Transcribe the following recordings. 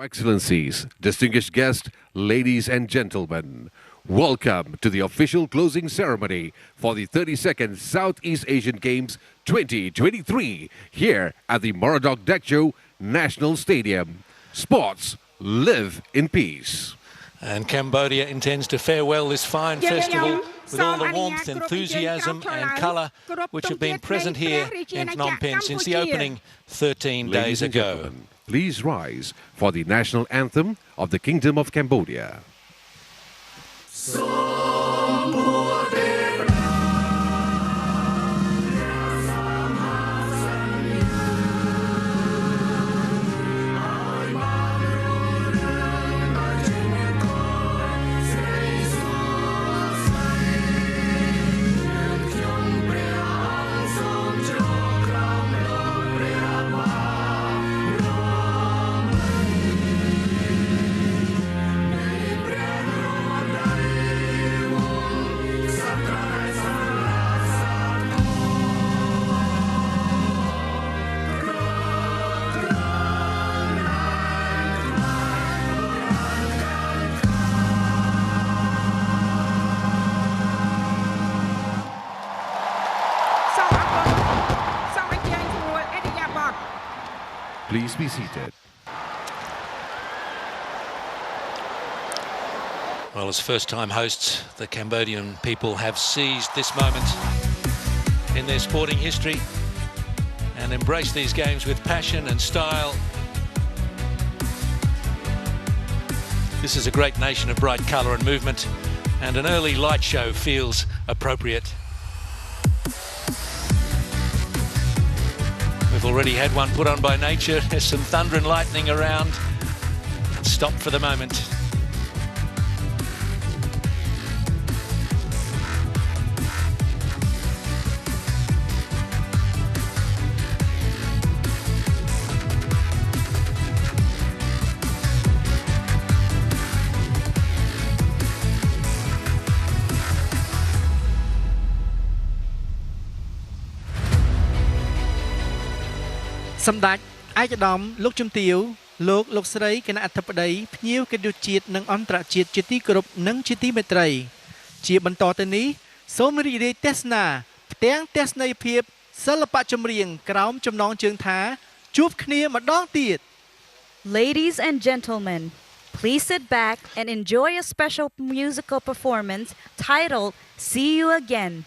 Excellencies, distinguished guests, ladies and gentlemen, welcome to the official closing ceremony for the 32nd Southeast Asian Games 2023 here at the Morodok Techo National Stadium. Sports, live in peace. And Cambodia intends to farewell this fine festival with all the warmth, enthusiasm and colour which have been present here in Phnom Penh since the opening 13 days ago. Please rise for the national anthem of the Kingdom of Cambodia. Please be seated. Well, as first-time hosts, the Cambodian people have seized this moment in their sporting history and embraced these games with passion and style. This is a great nation of bright colour and movement, and an early light show feels appropriate. We've already had one put on by nature. There's some thunder and lightning around. Stop for the moment. Some that I dom look chum teal, look sray can at top day, pnew can do cheat nung ontra cheat chitty group nung chitty metray. Cheap and totany, so many day tesna, tang tesna peep, salapachum ring, crown chum non chung ta, chup clear madong teeth. Ladies and gentlemen, please sit back and enjoy a special musical performance titled See You Again.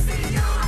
See you.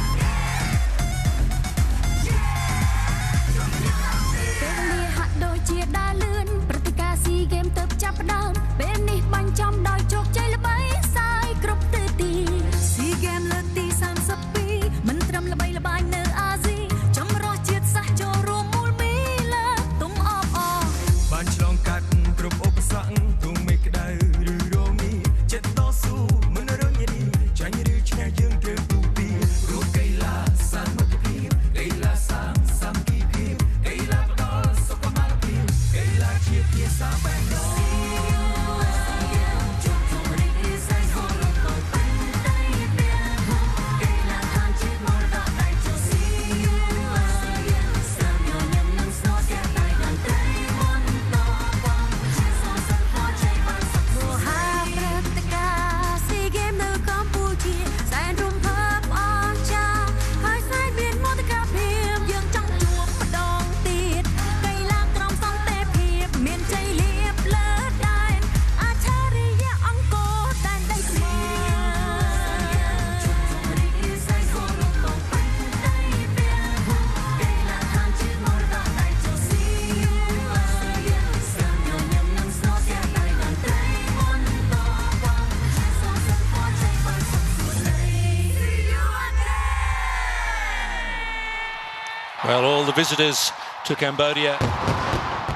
Well, all the visitors to Cambodia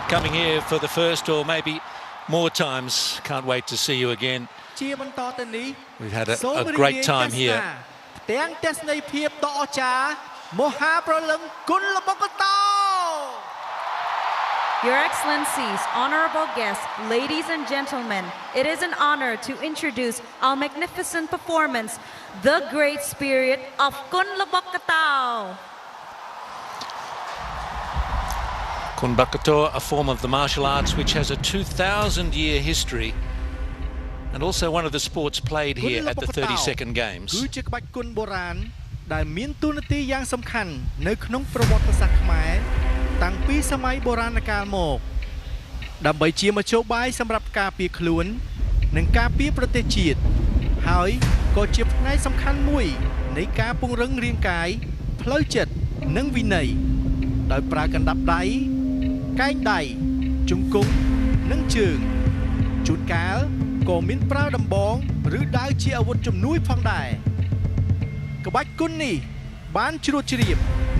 coming here for the first or maybe more times. Can't wait to see you again. We've had a great time here. Your Excellencies, honorable guests, ladies and gentlemen, it is an honor to introduce our magnificent performance, The Great Spirit of Kun Labok Katao. Kun Bakator, a form of the martial arts which has a 2,000-year history and also one of the sports played here at the 32nd Games. គឺជាក្បាច់គុនបុរាណដែលមានតួនាទីយ៉ាងសំខាន់នៅក្នុងប្រវត្តិសាស្ត្រខ្មែរតាំងពីសម័យបុរាណកាលមកដើម្បីជាមធ្យោបាយសម្រាប់ការពារខ្លួននិងការពារប្រទេសជាតិហើយក៏ជាផ្នែកសំខាន់មួយនៃការពង្រឹងរាងកាយផ្លូវចិត្តនិងវិន័យដោយប្រើកណ្ដាប់ដៃកែងដៃជង្គង់និងជើងជួនកាលក៏មានប្រើដំបងឬដាវជាអាវុធជំនួយផងដែរក្បាច់គុននេះបានជ្រួតជ្រាប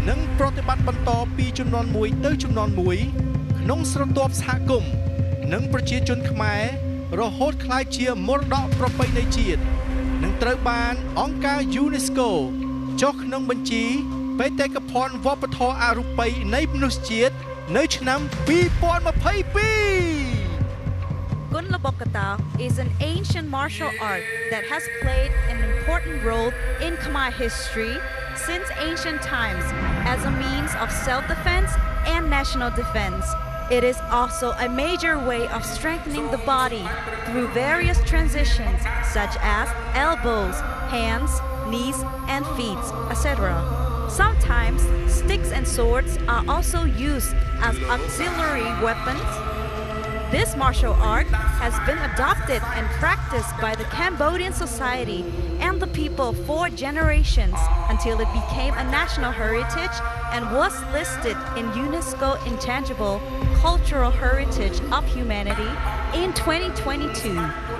និងប្រតិបត្តិបន្តពីជំនាន់មួយទៅជំនាន់មួយក្នុងស្រទាប់សហគមន៍និងប្រជាជនខ្មែររហូតក្លាយជាមរតកប្រពៃណីជាតិនិងត្រូវបានអង្គការ UNESCO ចុះក្នុងបញ្ជីបេតិកភណ្ឌវប្បធម៌អរូបីនៃមនុស្សជាតិនៅឆ្នាំ2022 Kun Labok Katao is an ancient martial art that has played an important role in Khmer history since ancient times as a means of self-defense and national defense. It is also a major way of strengthening the body through various transitions such as elbows, hands, knees, and feet, etc. Sometimes sticks and swords are also used as auxiliary weapons. This martial art has been adopted and practiced by the Cambodian society and the people for generations until it became a national heritage and was listed in UNESCO Intangible Cultural Heritage of Humanity in 2022.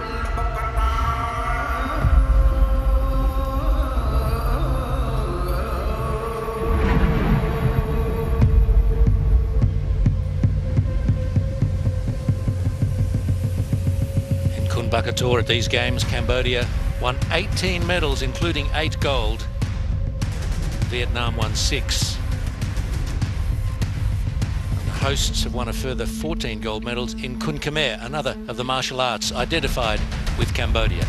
Bakator at these games, Cambodia won 18 medals, including 8 gold. Vietnam won 6. And the hosts have won a further 14 gold medals in Kun Khmer, another of the martial arts identified with Cambodia.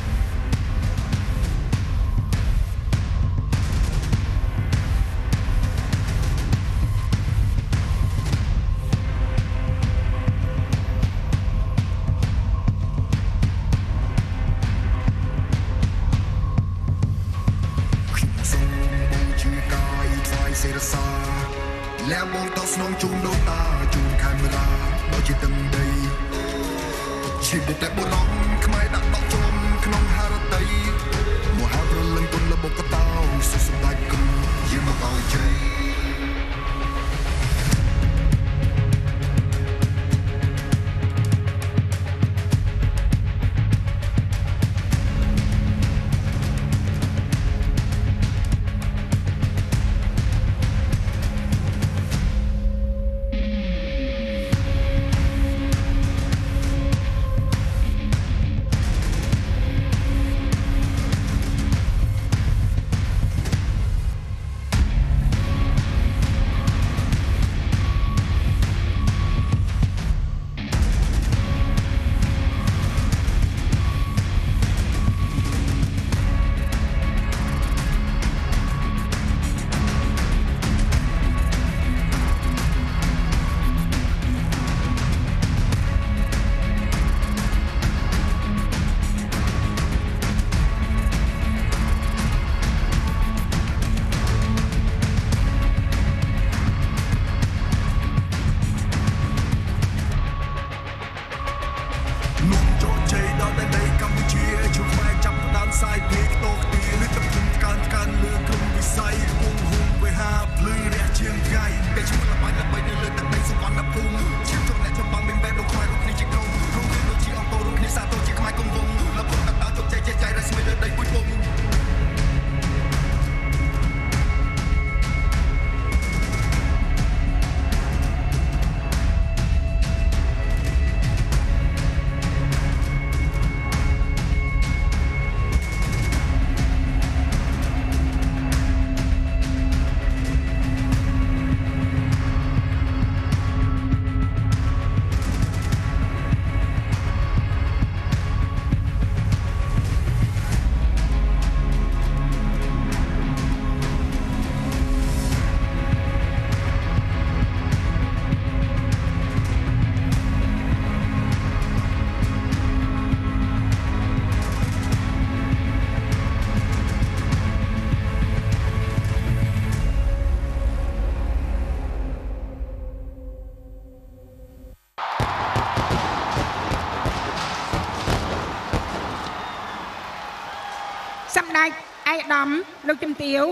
អាយដាមលោកជំទាវ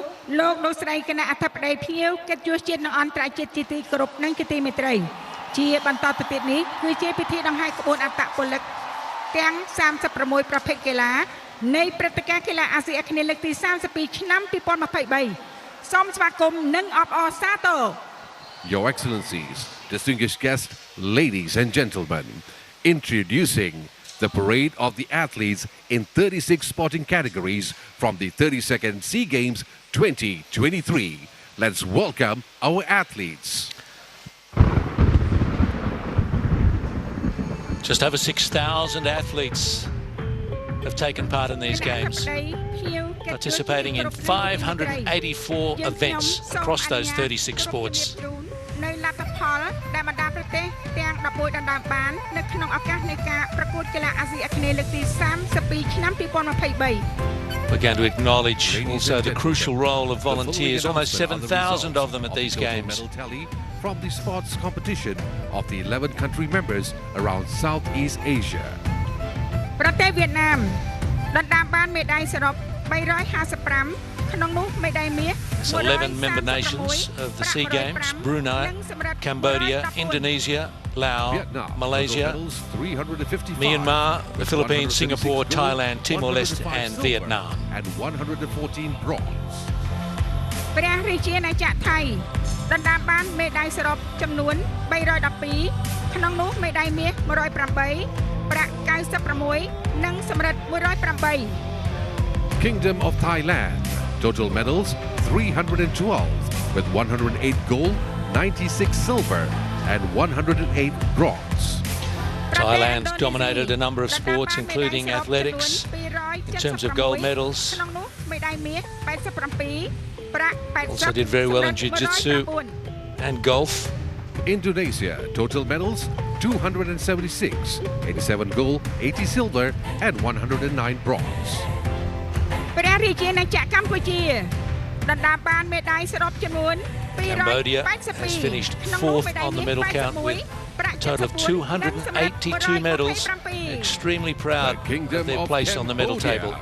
លោកលោកស្រីគណៈអធិបតីភ្ញៀវកិត្តិយសជាតិនិងអន្តរជាតិជាទីគោរពនិងជាទីមេត្រីជាបន្តទៅទៀតនេះគឺជាពិធីដង្ហែក្បួនអត្តពលិកទាំង36ប្រភេទកីឡានៃព្រឹត្តិការណ៍កីឡាអាស៊ីអាគ្នេយ៍លើកទី32ឆ្នាំ2023សូមស្វាគមន៍និងអបអរសាទរ Your Excellencies, distinguished guests, ladies and gentlemen, introducing the parade of the athletes in 36 sporting categories from the 32nd SEA Games 2023. Let's welcome our athletes. Just over 6,000 athletes have taken part in these games, participating in 584 events across those 36 sports. នៅលទ្ធផលដែលបណ្ដាប្រទេសទាំង11ដណ្ដើមបាននៅក្នុងឱកាសនៃការប្រកួតកីឡាអាស៊ីអាគ្នេយ៍លើកទី32ឆ្នាំ2023 We're going to acknowledge also the crucial role of volunteers, almost 7,000 of them at these games. From the sports competition of the 11 country members around Southeast Asia. ប្រទេសវៀតណាមដណ្ដើមបានមេដាយសរុប355ក្នុងនោះមេដាយមាស 11 member nations of the SEA Games: Brunei, Cambodia, Indonesia, Laos, Malaysia, Myanmar, the Philippines, Singapore, Thailand, Timor-Leste and Vietnam. And 114 bronze. ព្រះរាជាណាចក្រថៃដណ្ដើមបានមេដាយសរុបចំនួន312ក្នុងនោះមេដាយមាស108ប្រាក់96និងសំរឹទ្ធ108 Kingdom of Thailand, total medals 312 with 108 gold, 96 silver and 108 bronze. Thailand dominated a number of sports including athletics in terms of gold medals. Also did very well in jiu-jitsu and golf. Indonesia, total medals 276, 87 gold, 80 silver and 109 bronze. ព្រះរាជាណាចក្រកម្ពុជាដណ្ដើមបានមេដាយសរុបចំនួន Cambodia has finished fourth on the medal count with a total of 282 medals. Extremely proud of their place on the medal table.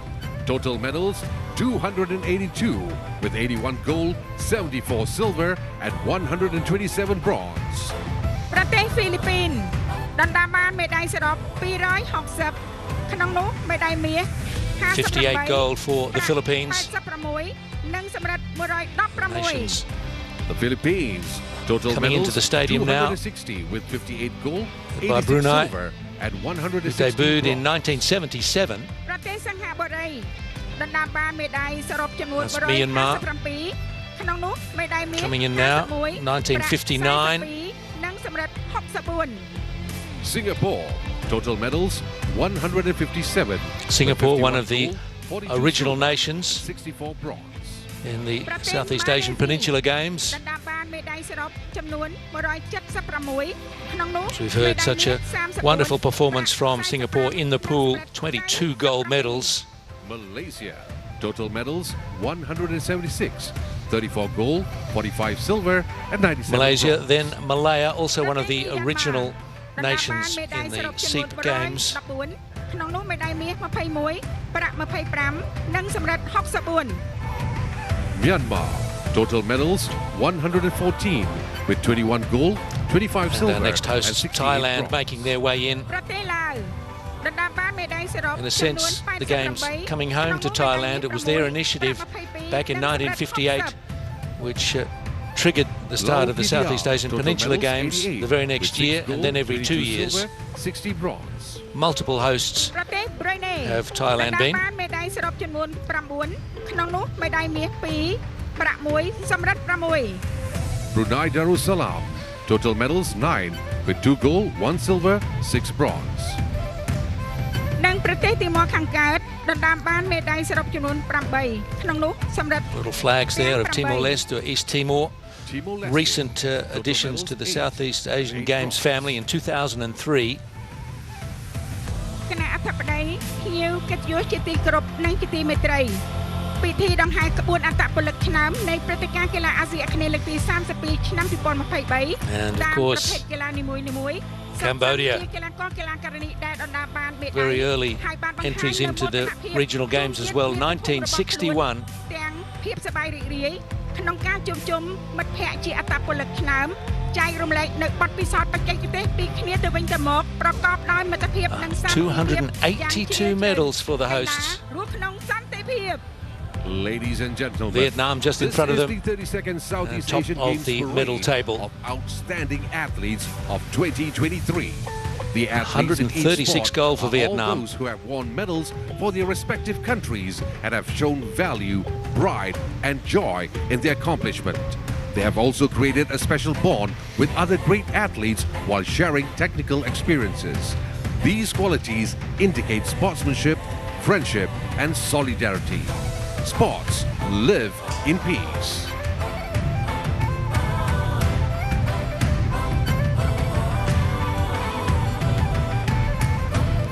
Total medals 282 with 81 gold, 74 silver and 127 bronze. ប្រទេសហ្វីលីពីនដណ្ដើមបានមេដាយសរុប260ក្នុងនោះមេដាយមាស 58 gold for the Philippines. និងសំរឹទ្ធ116 The Philippines total coming medals into the stadium now 260 with 58 gold, by 86 Brunei, silver and who 160 debuted in bronze. 1977. ប្រទេសសិង្ហបុរីដណ្ដើមបានមេដាយសរុបចំនួន That's Myanmar. 157ក្នុងនោះមេដាយមាស Coming in now, 1959. និងសំរឹទ្ធ64 Singapore total medals 157. Singapore, one of 51 the gold, 42 original silver, nations 64 bronze. in the Southeast Asian Peninsula Games. ដណ្ដើមបានមេដាយសរុបចំនួន176ក្នុងនោះ So we've heard such a wonderful performance from Singapore in the pool, 22 gold medals. Malaysia total medals 176, 34 gold, 45 silver and 97 Malaysia, bronze. then Malaya, also one of the original nations in the SEA Games. ក្នុងនោះមេដាយមាស21ប្រាក់25និងសំរឹទ្ធ64 Myanmar total medals 114 with 21 gold, 25 And silver our next and hosts, 68 Thailand, bronze. making their way in. ប្រទេសឡាវដណ្ដើមបានមេដាយសរុប In a sense, the Games coming home to Thailand. It was their initiative back in 1958 which triggered the start of the Southeast Asian Peninsula Games the very next year, and then every 2 years. 60 bronze. Multiple hosts ប្រទេសប្រ៊ុយណេ have Thailand been. បានមេដាយសរុបចំនួន9ក្នុងនោះមេដាយមាស2ប្រាក់1សំរឹទ្ធ6 Brunei Darussalam total medals 9 with 2 gold, 1 silver, 6 bronze. និងប្រទេសទីម៉ូខាងកើតដណ្ដើមបានមេដាយសរុបចំនួន8ក្នុងនោះសំរឹទ្ធ Little flags there of Timor-Leste or East Timor. Timor-Leste Recent additions to the Southeast Asian Games family in 2003. គណៈអធិបតីភ្ញៀវកិត្តិយសជាទីគោរពនិងជាទីមេត្រីពិធីដង្ហែក្បួនអត្តពលិកឆ្នាំនៃព្រឹត្តិការណ៍កីឡាអាស៊ីអាគ្នេយ៍លើកទី32ឆ្នាំ2023 And of course, កីឡានីមួយៗ Cambodia, very early entries into the regional games as well. 1961. ក្នុងការជួបជុំមិត្តភ័ក្តិជាអត្តពលិកឆ្នើមចែករំលែកនៅបទពិសោធន៍បច្ចេកទេសពីគ្នាទៅវិញទៅមកប្រកបដោយមិត្តភាពនិងសន្តិភាព 282 medals for the hosts. រស់ក្នុងសន្តិភាព Ladies and gentlemen, Vietnam just in front of them, the 32nd Southeast top Asian of Games the parade medal table. of outstanding athletes of 2023. The athletes in each 136 sport gold for are Vietnam. all those who have won medals for their respective countries and have shown value, pride and joy in their accomplishment. They have also created a special bond with other great athletes while sharing technical experiences. These qualities indicate sportsmanship, friendship and solidarity. Sports live in peace.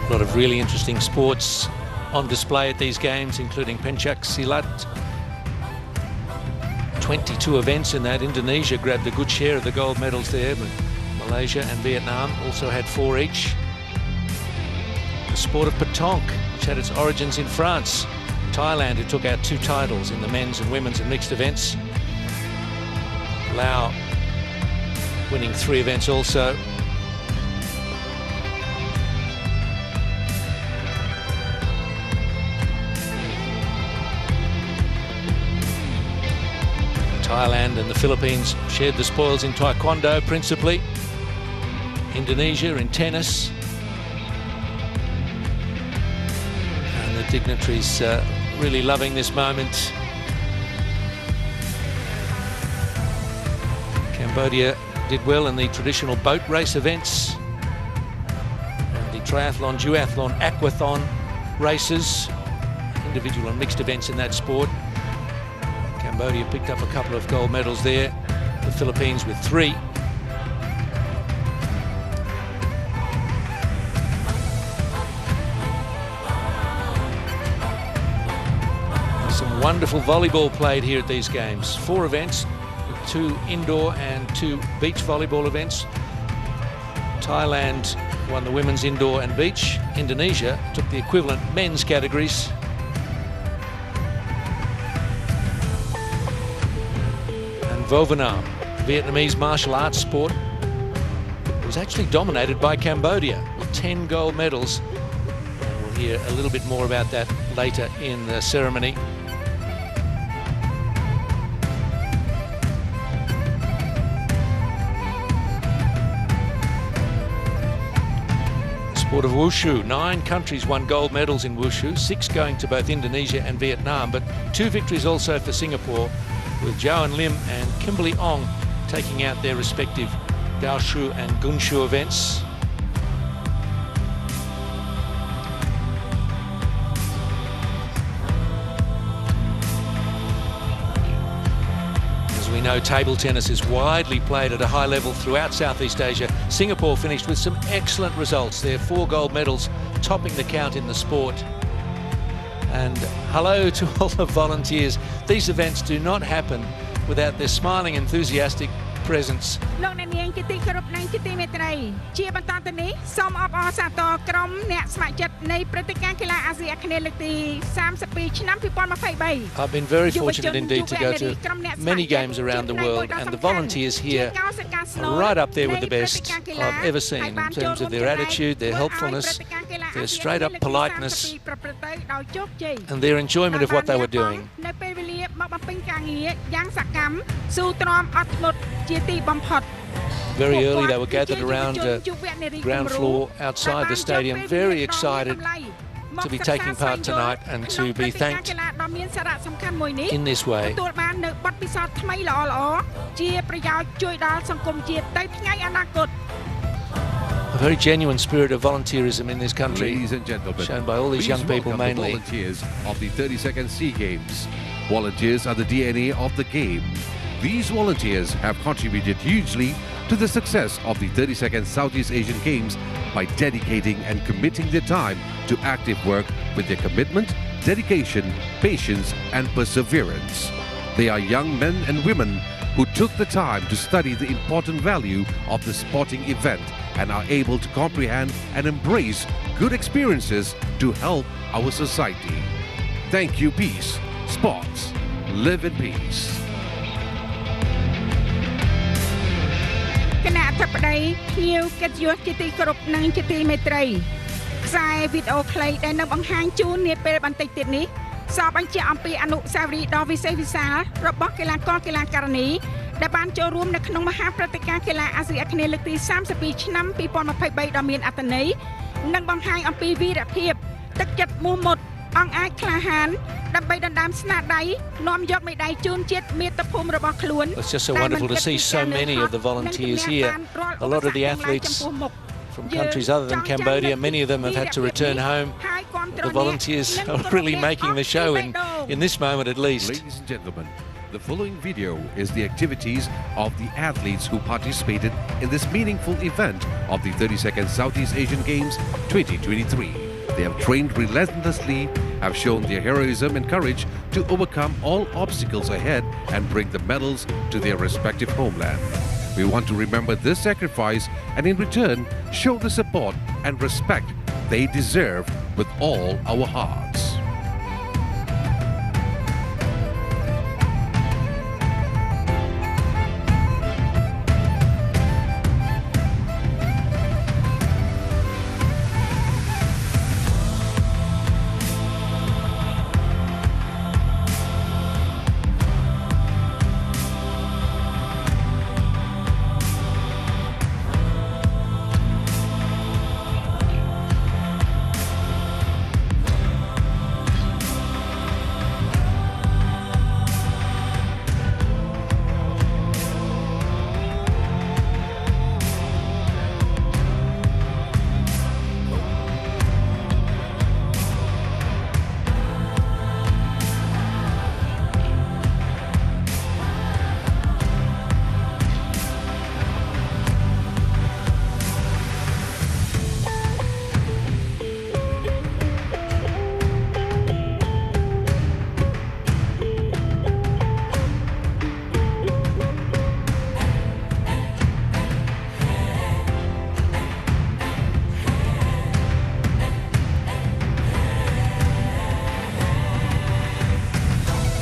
A lot of really interesting sports on display at these games, including Pencak Silat. 22 events in that. Indonesia grabbed a good share of the gold medals there, but Malaysia and Vietnam also had 4 each. The sport of petanque, which had its origins in France. Thailand, who took out 2 titles in the men's and women's and mixed events. Laos winning 3 events also. Thailand and the Philippines shared the spoils in taekwondo principally. Indonesia in tennis. And the dignitaries really loving this moment. Cambodia did well in the traditional boat race events. And the triathlon, duathlon, aquathon races. Individual and mixed events in that sport. Cambodia picked up a couple of gold medals there. The Philippines with 3. Some wonderful volleyball played here at these games. 4 events, 2 indoor and 2 beach volleyball events. Thailand won the women's indoor and beach. Indonesia took the equivalent men's categories. Vovinam, Vietnamese martial arts sport, was actually dominated by Cambodia with 10 gold medals. And we'll hear a little bit more about that later in the ceremony. Sport of wushu, 9 countries won gold medals in wushu, 6 going to both Indonesia and Vietnam, but 2 victories also for Singapore, with Joan Lim and Kimberly Ong taking out their respective Daoshu and Gunshu events. As we know, table tennis is widely played at a high level throughout Southeast Asia. Singapore finished with some excellent results. Their 4 gold medals topping the count in the sport. And hello to all the volunteers. These events do not happen without their smiling, enthusiastic presence. លោកអ្នកនាងជាទីគោរពនិងជាទីមេត្រីជាបន្តទៅនេះសូមអបអរសាទរក្រុមអ្នកស្ម័គ្រចិត្តនៃព្រឹត្តិការណ៍កីឡាអាស៊ីអាគ្នេយ៍លើកទី32ឆ្នាំ2023 I've been very fortunate indeed to go to many games around the world, and the volunteers here are right up there with the best I've ever seen in terms of their attitude, their helpfulness, their straight up politeness and their enjoyment of what they were doing. Very early they were gathered around ground floor outside the stadium, very excited to be taking part tonight and to be thanked in this way. A very genuine spirit of volunteerism in this country, Ladies and gentlemen, shown by all these young people welcome the mainly. volunteers of the 32nd SEA Games. Volunteers are the DNA of the game. These volunteers have contributed hugely to the success of the 32nd Southeast Asian Games by dedicating and committing their time to active work with their commitment, dedication, patience and perseverance. They are young men and women who who took the time to study the important value of the sporting event and are able to comprehend and embrace good experiences to help our society. Thank you, Peace. Sports. Live in peace. គណៈអធិបតីភ្ញៀវកិត្តិយសជាទីគោរពនិងជាទីមេត្រីខ្សែវីដេអូខ្លីដែលនឹងបង្ហាញជូននាពេលបន្តិចទៀតនេះសពបញ្ជាក់អំពីអនុស្សាវរីយ៍ដ៏វិសេសវិសាលរបស់កីឡាករកីឡាការិនីដែលបានចូលរួមនៅក្នុងមហាព្រឹត្តិការណ៍កីឡាអាស៊ីអាគ្នេយ៍លើកទី32ឆ្នាំ2023ដ៏មានអត្ថន័យនិងបង្ហាញអំពីវីរភាពទឹកចិត្តមោះមុតអង្អាចក្លាហានដើម្បីដណ្ដើមស្នាដៃនាំយកមេដាយជូនជាតិមាតុភូមិរបស់ខ្លួន It's just so wonderful to see so many of the volunteers here. A lot of the athletes from countries other than Cambodia, many of them have had to return home. The volunteers are really making the show in this moment at least. Ladies and gentlemen, the following video is the activities of the athletes who participated in this meaningful event of the 32nd Southeast Asian Games 2023. They have trained relentlessly, have shown their heroism and courage to overcome all obstacles ahead and bring the medals to their respective homeland. We want to remember this sacrifice and in return show the support and respect they deserve with all our hearts.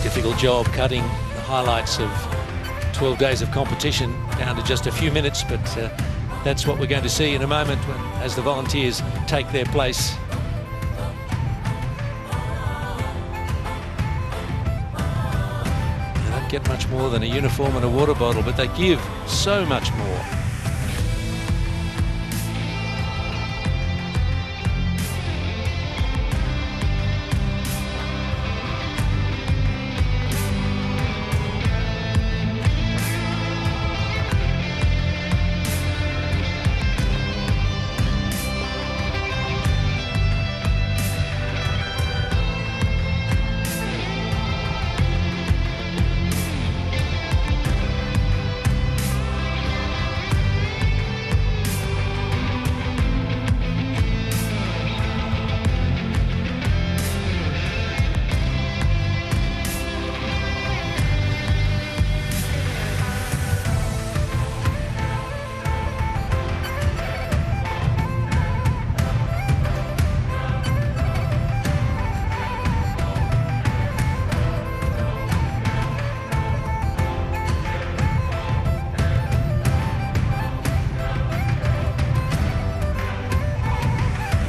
Difficult job cutting the highlights of 12 days of competition down to just a few minutes, but that's what we're going to see in a moment as the volunteers take their place. They don't get much more than a uniform and a water bottle, but they give so much more.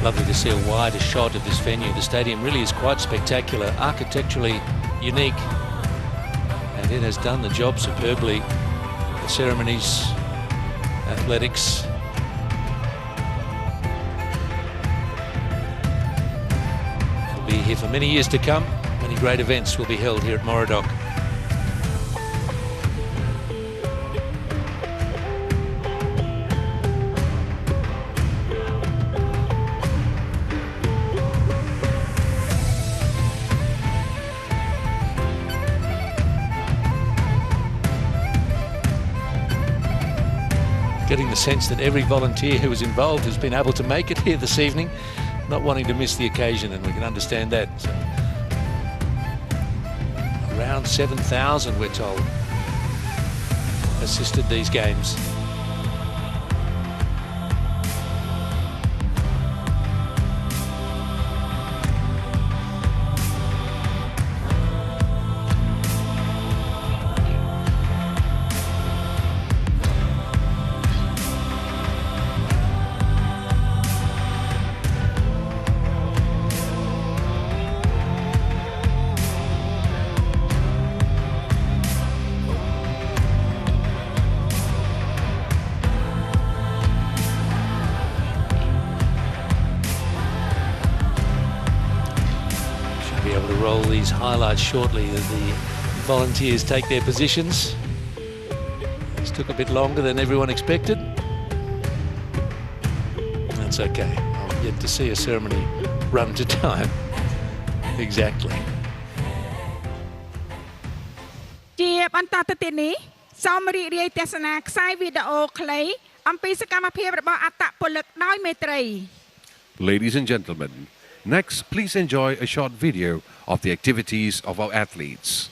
Lovely to see a wider shot of this venue. The stadium really is quite spectacular, architecturally unique, and it has done the job superbly. The ceremonies, athletics. It'll be here for many years to come. Many great events will be held here at Morodok. Getting the sense that every volunteer who was involved has been able to make it here this evening, not wanting to miss the occasion, and we can understand that. So, around 7,000 we're told. assisted these games. Be able to roll these highlights shortly as the volunteers take their positions. This took a bit longer than everyone expected. That's okay. I've yet to see a ceremony run to time. Exactly. ជាបន្តទៅទៀតនេះសូមរីករាយទស្សនាខ្សែវីដេអូខ្លីអំពីសកម្មភាពរបស់អត្តពលិកដោយមេត្រី Ladies and gentlemen, next, please enjoy a short video of the activities of our athletes.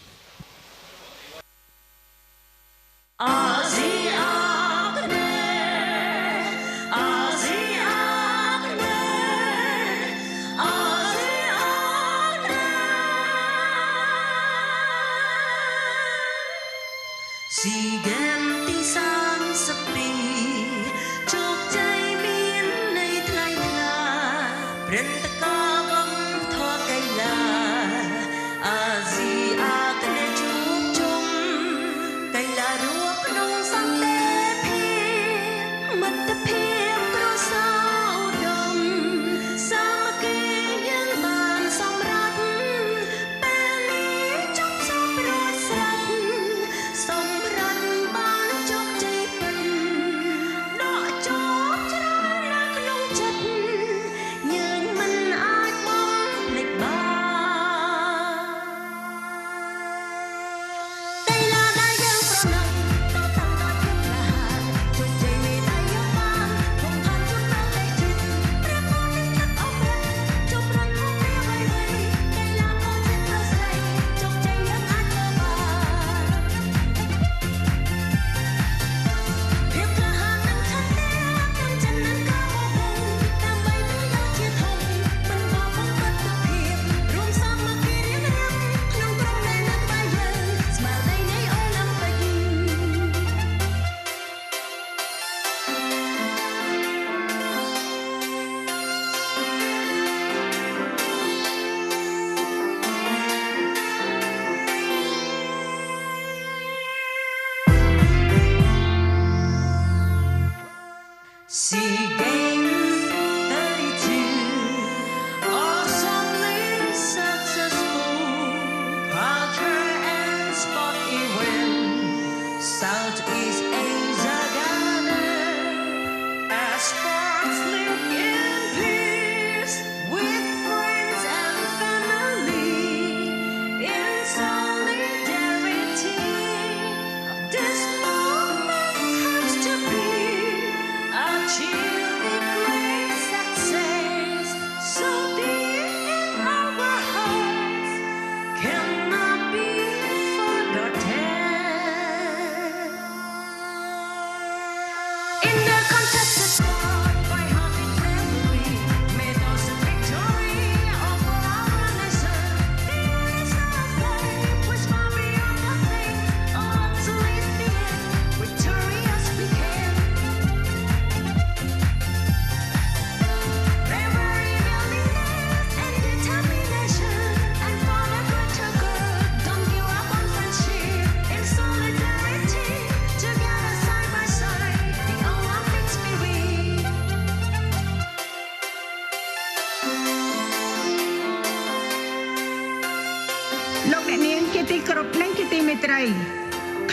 លោកអ្នកនាងជាទីគោរពនិងជាទីមេត្រី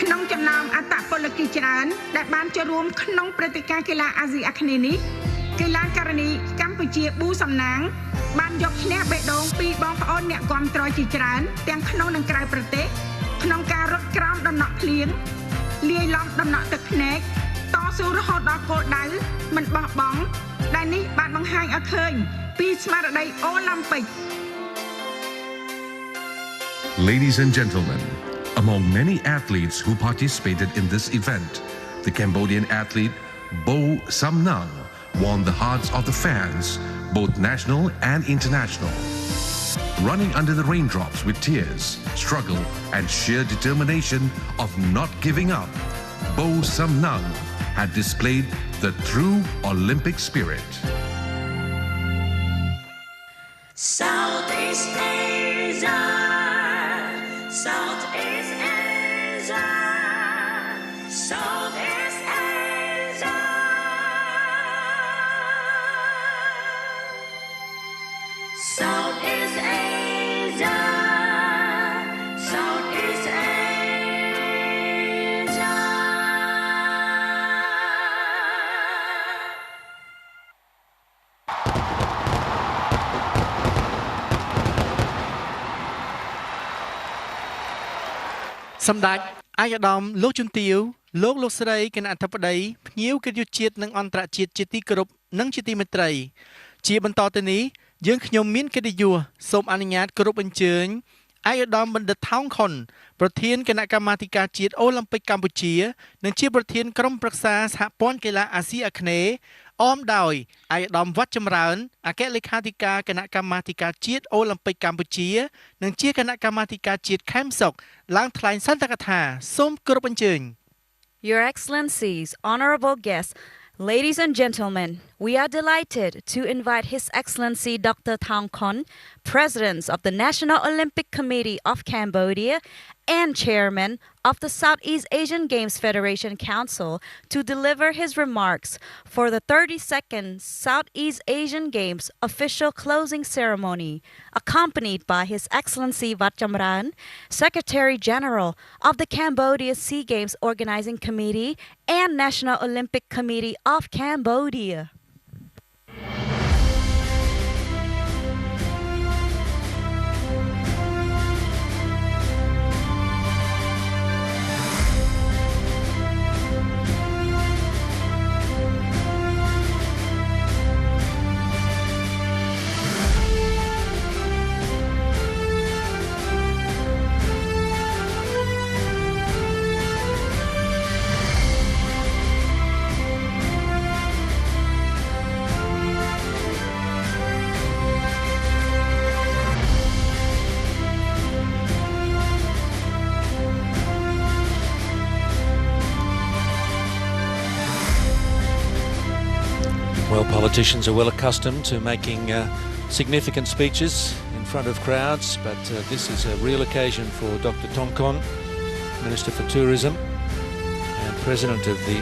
ក្នុងចំណោមអត្តពលិកច្រើនដែលបានចូលរួមក្នុងព្រឹត្តិការណ៍កីឡាអាស៊ីអាគ្នេយ៍នេះកីឡាករនីកម្ពុជាប៊ូសំណាងបានយកឈ្នះបេះដូងពីបងប្អូនអ្នកគាំទ្រជាច្រើនទាំងក្នុងនិងក្រៅប្រទេសក្នុងការរត់ក្រោមដំណក់ភ្លៀងលាយឡំដំណក់ទឹកភ្នែកតស៊ូរហូតដល់គោលដៅមិនបោះបង់ដែលនេះបានបង្ហាញឲ្យឃើញពីស្មារតីអូឡ িম্প ិក Ladies and gentlemen, Among many athletes who participated in this event, the Cambodian athlete Bo Sam Nang won the hearts of the fans, both national and international. Running under the raindrops with tears, struggle, and sheer determination of not giving up, Bo Sam Nang had displayed the true Olympic spirit. Southeast Asia, Southeast Asia, Southeast Asia. Southeast Asia, Southeast Asia.សម្ដេចអាយឧត្តមលោកជំទាវលោកស្រីគណៈអធិបតីភ្ញៀវកិត្តិយសជាតិនិងអន្តរជាតិជាទីគោរពនិងជាទីមេត្រីជាបន្តទៅនេះយើងខ្ញុំមានកិត្តិយសសូមអនុញ្ញាតគោរពអញ្ជើញអាយឧត្តមបណ្ឌិតថោងខុនប្រធានគណៈកម្មាធិការជាតិអូឡ িম্প ិកកម្ពុជានិងជាប្រធានក្រុមប្រឹក្សាសហព័ន្ធកីឡាអាស៊ីអាគ្នេយ៍អមដោយអាយឧត្តមវត្តចម្រើនអគ្គលេខាធិការគណៈកម្មាធិការជាតិអូឡ িম্প ិកកម្ពុជានិងជាគណៈកម្មាធិការជាតិខេមសុខឡើងថ្លែងសន្ទកថាសូមគោរពអញ្ជើញ Your Excellencies, honorable guests, ladies and gentlemen, we are delighted to invite His Excellency Dr. Thong Khon, President of the National Olympic Committee of Cambodia and Chairman of the Southeast Asian Games Federation Council, to deliver his remarks for the 32nd Southeast Asian Games official closing ceremony, accompanied by His Excellency Wat Chamran, Secretary General of the Cambodia Sea Games Organizing Committee and National Olympic Committee of Cambodia. Well, politicians are well accustomed to making significant speeches in front of crowds, but this is a real occasion for Dr. Thong Khon, Minister for Tourism and President of the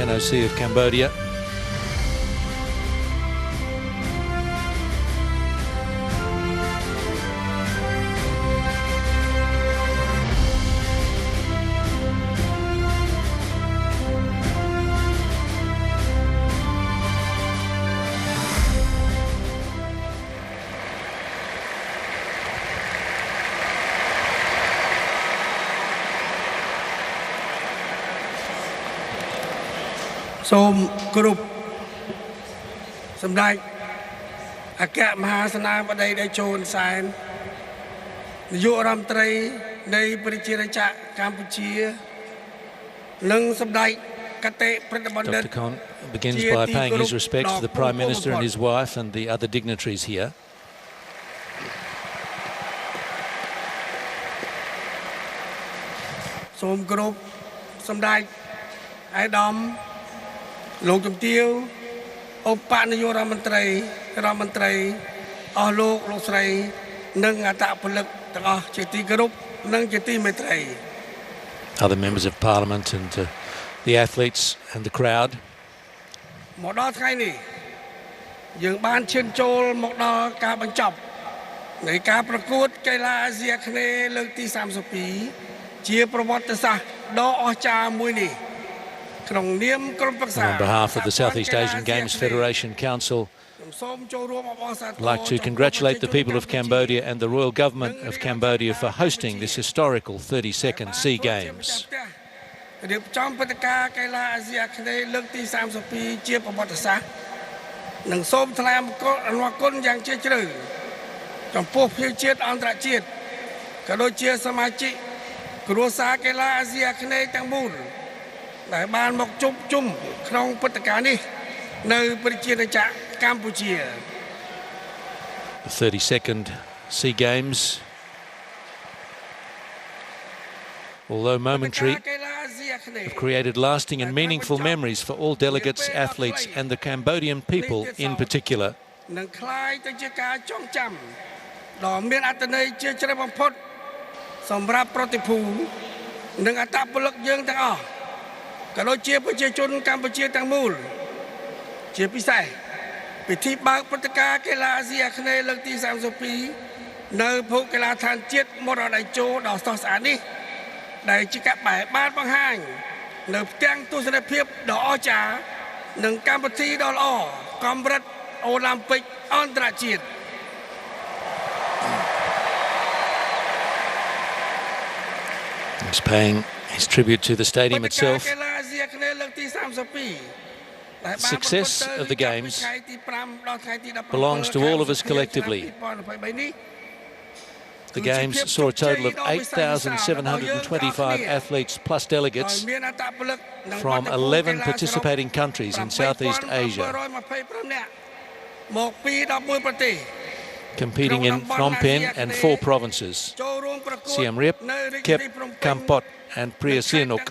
NOC of Cambodia. Som group សម្ដេចអគ្គមហាសេនាបតីតេជោហ៊ុនសែននាយករដ្ឋមន្ត្រីនៃប្រជារាជាកម្ពុជានិងសម្ដេចកតេប្រតិបណ្ឌិត Dr. Khon begins by paying his respects to the Prime Minister and his wife and the other dignitaries here. សូមគោរពសម្ដេចអាយដាមលោកជំទាវឧបនាយករដ្ឋមន្ត្រីអស់លោកស្រីនិងអត្តពលិកទាំងអស់ជាទីគោរពនិងជាទីមេត្រី Other members of Parliament and the athletes and the crowd. មកដល់ថ្ងៃនេះយើងបានឈានចូលមកដល់ការបញ្ចប់នៃការប្រកួតកីឡាអាស៊ីអាគ្នេយ៍លើកទី32ជាប្រវត្តិសាស្ត្រដ៏អស្ចារ្យមួយនេះ On behalf of the Southeast Asian Games Federation Council, I'd like to congratulate the people of Cambodia and the Royal Government of Cambodia for hosting this historical 32nd SEA Games. រៀបចំព្រឹត្តិការណ៍កីឡាអាស៊ីអាគ្នេយ៍លើកទី32ជាប្រវត្តិសាស្ត្រនិងសូមថ្លែងអំណរគុណយ៉ាងជ្រាលជ្រៅចំពោះភ្ញៀវជាតិអន្តរជាតិក៏ដូចជាសមាជិក គ្រួសារកីឡាអាស៊ីអាគ្នេយ៍ទាំងមូលដែលបានមកជួបជុំក្នុងព្រឹត្តិការណ៍នេះនៅប្រជាជាតិកម្ពុជា The 32nd SEA Games, although momentary, have created lasting and meaningful memories for all delegates, athletes and the Cambodian people in particular. នឹងคล้ายទៅជាការចងចាំដ៏មានអត្ថន័យជ្រាលជ្រៅបំផុតសម្រាប់ប្រតិភូនិងអត្តពលិកយើងទាំងអស់ក៏ដូចជាប្រជាជនកម្ពុជាទាំងមូលជាពិសេសពិធីបើកព្រឹត្តិការណ៍កីឡាអាស៊ីអាគ្នេយ៍លើកទី32នៅភូមិកីឡាដ្ឋានជាតិមរតកតេជោដ៏ស្រស់ស្អាតនេះដែលជាការបែបបានបង្ហាញនៅផ្ទាំងទស្សនភាពដ៏អស្ចារ្យនិងកម្មវិធីដ៏ល្អកម្រិតអូឡ িম্প ពិកអន្តរជាតិ He's paying his tribute to the stadium itself. The success of the Games belongs to all of us collectively. The Games saw a total of 8,725 athletes plus delegates from 11 participating countries in Southeast Asia, competing in Phnom Penh and 4 provinces: Siem Reap, Kep, Kampot and Pria Sihanouk.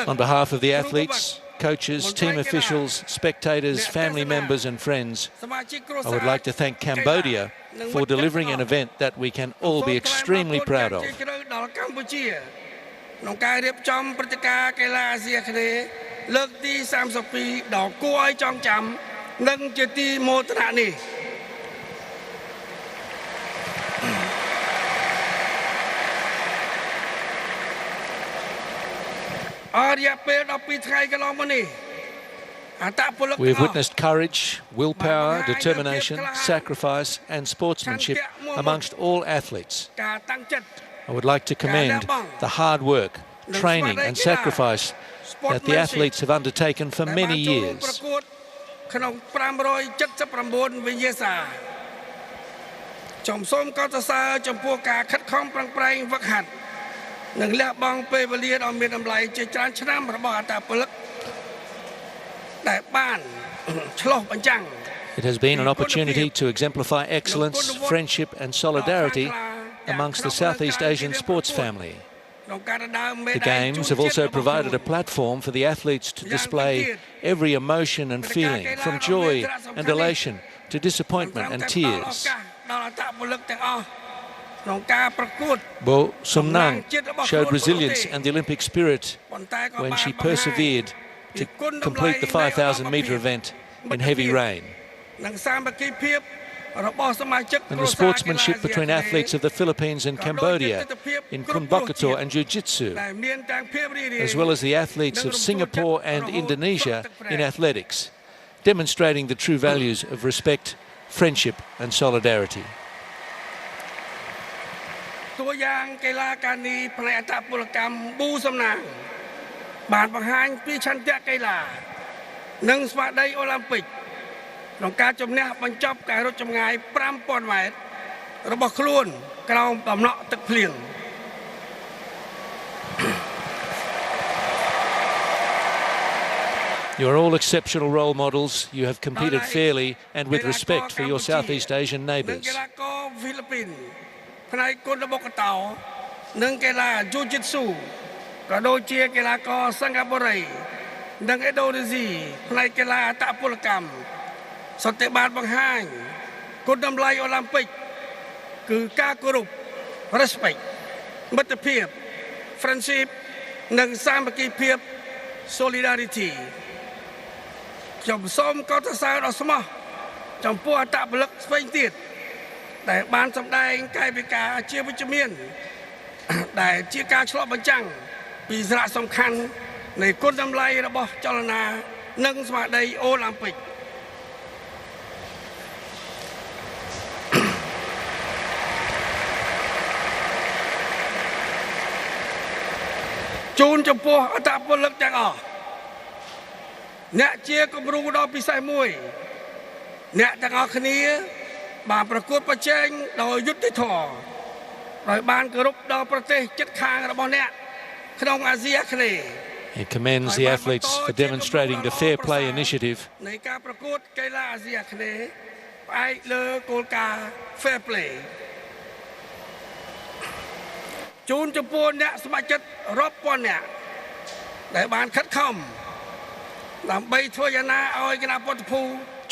On behalf of the athletes, coaches, team officials, spectators, family members and friends, I would like to thank Cambodia for delivering an event that we can all be extremely proud of. ក្នុងការរៀបចំព្រឹត្តិការណ៍កីឡាអាស៊ីអាគ្នេយ៍លើកទី32ដ៏គួរឲ្យចងចាំនិងជាទីមោទនៈនេះអររយៈពេល12ថ្ងៃកន្លងមកនេះ We have witnessed courage, willpower, determination, sacrifice and sportsmanship amongst all athletes. I would like to commend the hard work, training and sacrifice that the athletes have undertaken for many years. It has been an opportunity to exemplify excellence, friendship and solidarity amongst the Southeast Asian sports family. The Games have also provided a platform for the athletes to display every emotion and feeling, from joy and elation to disappointment and tears. Bo Sumnang showed resilience and the Olympic spirit when she persevered to complete the 5,000-metre event in heavy rain. And the sportsmanship between athletes of the Philippines and Cambodia in Kunbokator and Jiu-Jitsu, as well as the athletes of Singapore and Indonesia in athletics, demonstrating the true values of respect, friendship and solidarity. You are all exceptional role models. You have competed fairly and with respect for your Southeast Asian neighbours. respect មិត្តភាព friendship និងសាមគ្គីភាព solidarity ខ្ញុំសូមកោតសរសើរដល់ស្មោះចំពោះអត្តពលិកស្វែងទៀតដែលបានសម្ដែងកាយវិការជាវិជ្ជមានដែលជាការឆ្លុះបញ្ចាំងពីសារៈសំខាន់នៃគុណតម្លៃរបស់ចលនានិងស្មារតីអូឡ িম্পিক ជូនចំពោះអត្តពលិកទាំងអស់ អ្នកជាគំរូដ៏ពិសេសមួយអ្នកទាំងអស់គ្នាបានប្រកួតប្រជែងដោយយុត្តិធម៌ដោយបានគោរពដល់ប្រទេសជិតខាងរបស់អ្នកក្នុងអាស៊ីអាគ្នេយ៍ He commends the athletes for demonstrating the fair play initiative. នៃការប្រកួតកីឡាអាស៊ីអាគ្នេយ៍ផ្អែកលើគោលការណ៍ fair play ជូនចំពោះអ្នកស្ម័គ្រចិត្តរាប់ពាន់នាក់ដែលបានខិតខំដើម្បីធ្វើយ៉ាងណាឲ្យគណៈពុទ្ធភូ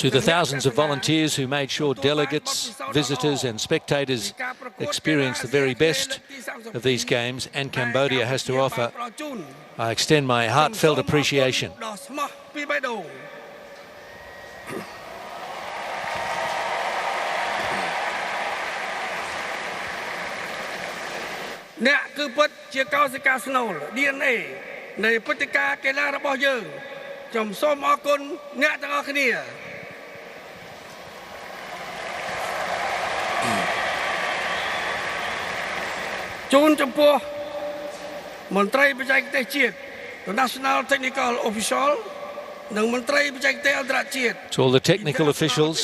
To the thousands of volunteers who made sure delegates, visitors and spectators experience the very best of these games and Cambodia has to offer, I extend my heartfelt appreciation. អ្នកគឺពិតជាកោសិកាស្នូល DNA នៃព្រឹត្តិការណ៍កីឡារបស់យើងខ្ញុំសូមអរគុណអ្នកទាំងអស់គ្នាជូនចំពោះមន្ត្រីបច្ចេកទេសជាតិ National Technical Official និងមន្ត្រីបច្ចេកទេសអន្តរជាតិ To all the technical officials,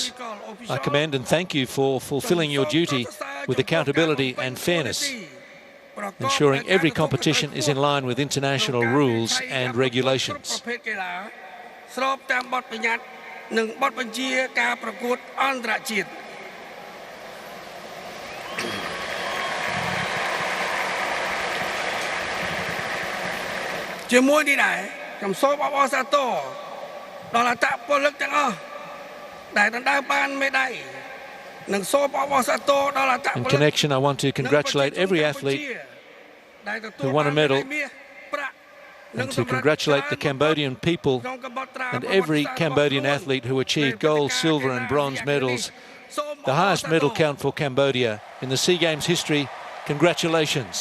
I commend and thank you for fulfilling your duty with accountability and fairness, ensuring every competition is in line with international rules and regulations. ស្របតាមបទបញ្ញត្តិនិងបទបញ្ជាការប្រកួតអន្តរជាតិជាមួយនេះដែរខ្ញុំសូមអបអរសាទរដល់អត្តពលិកទាំងអស់ដែលដណ្ដើមបានមេដាយនិងសូមអបអរសាទរដល់អត្តពលិក In connection, I want to congratulate every athlete who won a medal and to congratulate the Cambodian people and every Cambodian athlete who achieved gold, silver and bronze medals, the highest medal count for Cambodia in the SEA Games history. Congratulations.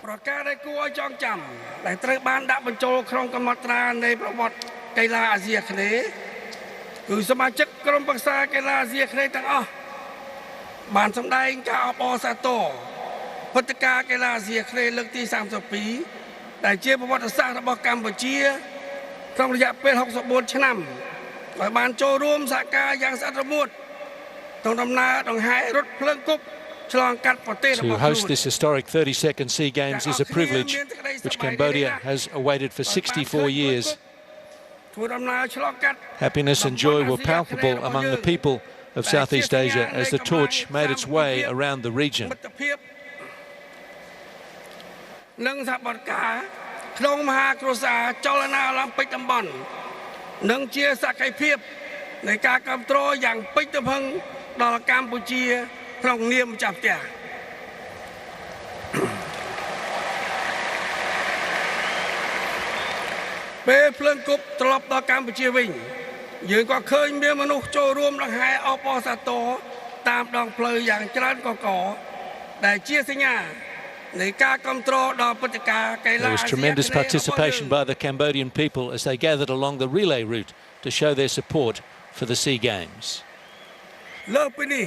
ប្រការដែលគួរឲ្យចងចាំដែលត្រូវបានដាក់បញ្ចូលក្នុងកម្មត្រានៃប្រវត្តិកីឡាអាស៊ីអាគ្នេយ៍គឺសមាជិកក្រុមប្រឹក្សាកីឡាអាស៊ីអាគ្នេយ៍ទាំងអស់បានសម្ដែងការអបអរសាទរព្រឹត្តិការណ៍កីឡាអាស៊ីអាគ្នេយ៍លើកទី32ដែលជាប្រវត្តិសាស្ត្ររបស់កម្ពុជាក្នុងរយៈពេល64ឆ្នាំដោយបានចូលរួមសហការយ៉ាងស្អិតរមួតក្នុងដំណើរដង្ហែរថភ្លើងគប់ To host this historic 32nd SEA Games is a privilege which Cambodia has awaited for 64 years. Happiness and joy were palpable among the people of Southeast Asia as the torch made its way around the region. និងសហបត្តិការក្នុងមហាគ្រួសារចលនាអូឡ িম্প ិកតំបន់និងជាសក្ខីភាពនៃការគ្រប់គ្រងយ៉ាងពេញទំហឹងដល់កម្ពុជាក្នុងនាមម្ចាស់ផ្ទះពេលភ្លើងគប់ត្រឡប់ដល់កម្ពុជាវិញយើងក៏ឃើញមានមនុស្សចូលរួមដង្ហែអបអរសាទរតាមដងផ្លូវយ៉ាងច្រើនកកដែលជាសញ្ញានៃការគ្រប់គ្រងដល់ព្រឹត្តិការណ៍កីឡា There was tremendous participation by the Cambodian people as they gathered along the relay route to show their support for the SEA Games. លើពីនេះ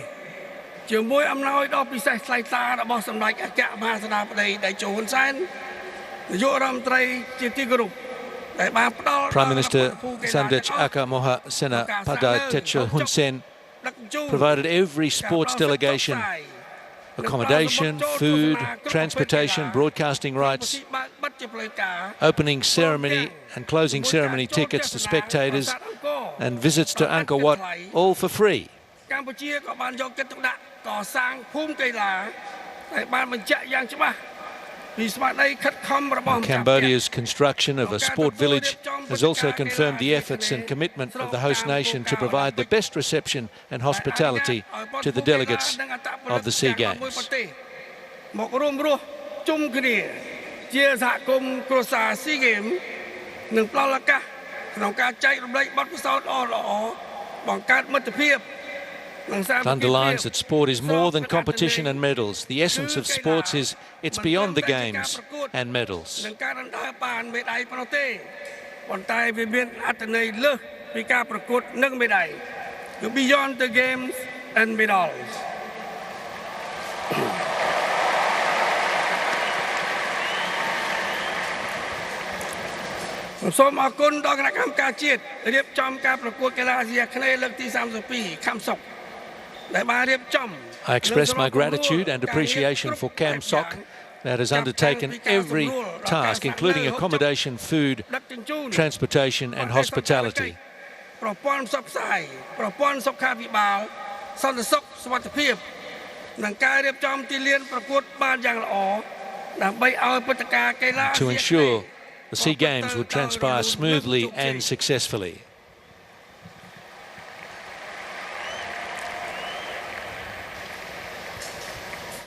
ជាមួយអំណោយដ៏ពិសេសថ្លៃថ្លារបស់សម្ដេចអគ្គមហាសេនាបតីតេជោហ៊ុនសែននាយករដ្ឋមន្ត្រីជាទីគោរពដែលបានផ្ដល់ Prime Minister Samdech Aka Moha Sena Pada Techo Hun Sen provided every sports delegation accommodation, food, transportation, broadcasting rights, opening ceremony and closing ceremony tickets to spectators and visits to Angkor Wat, all for free. កម្ពុជាក៏បានយកចិត្តទុកដាក់កសាងភូមិកីឡាដែលបានបញ្ជាក់យ៉ាងច្បាស់ពីស្មារតីខិតខំរបស់ Cambodia's construction of a sport village has also confirmed the efforts and commitment of the host nation to provide the best reception and hospitality to the delegates of the SEA Games. មករួមរស់ជុំគ្នាជាសហគមន៍គ្រួសារ SEA Games និងផ្ដល់ឱកាសក្នុងការចែករំលែកបទពិសោធន៍ល្អៗបង្កើតមិត្តភាព It underlines that sport is more than competition and medals. The essence of sports is it's beyond the games and medals. Beyond the games and medals. សូមអរគុណដល់គណៈកម្មការជាតិរៀបចំការប្រកួតកីឡាអាស៊ីអាគ្នេយ៍លើកទី32 ខំសុកដែលបានរៀបចំ I express my gratitude and appreciation for Cam Sok that has undertaken every task, including accommodation, food, transportation and hospitality. ប្រព័ន្ធផ្សព្វផ្សាយប្រព័ន្ធសុខាភិបាលសន្តិសុខសុវត្ថិភាពនិងការរៀបចំទីលានប្រកួតបានយ៉ាងល្អដើម្បីឲ្យព្រឹត្តិការណ៍កីឡាអាស៊ី To ensure the SEA Games would transpire smoothly and successfully.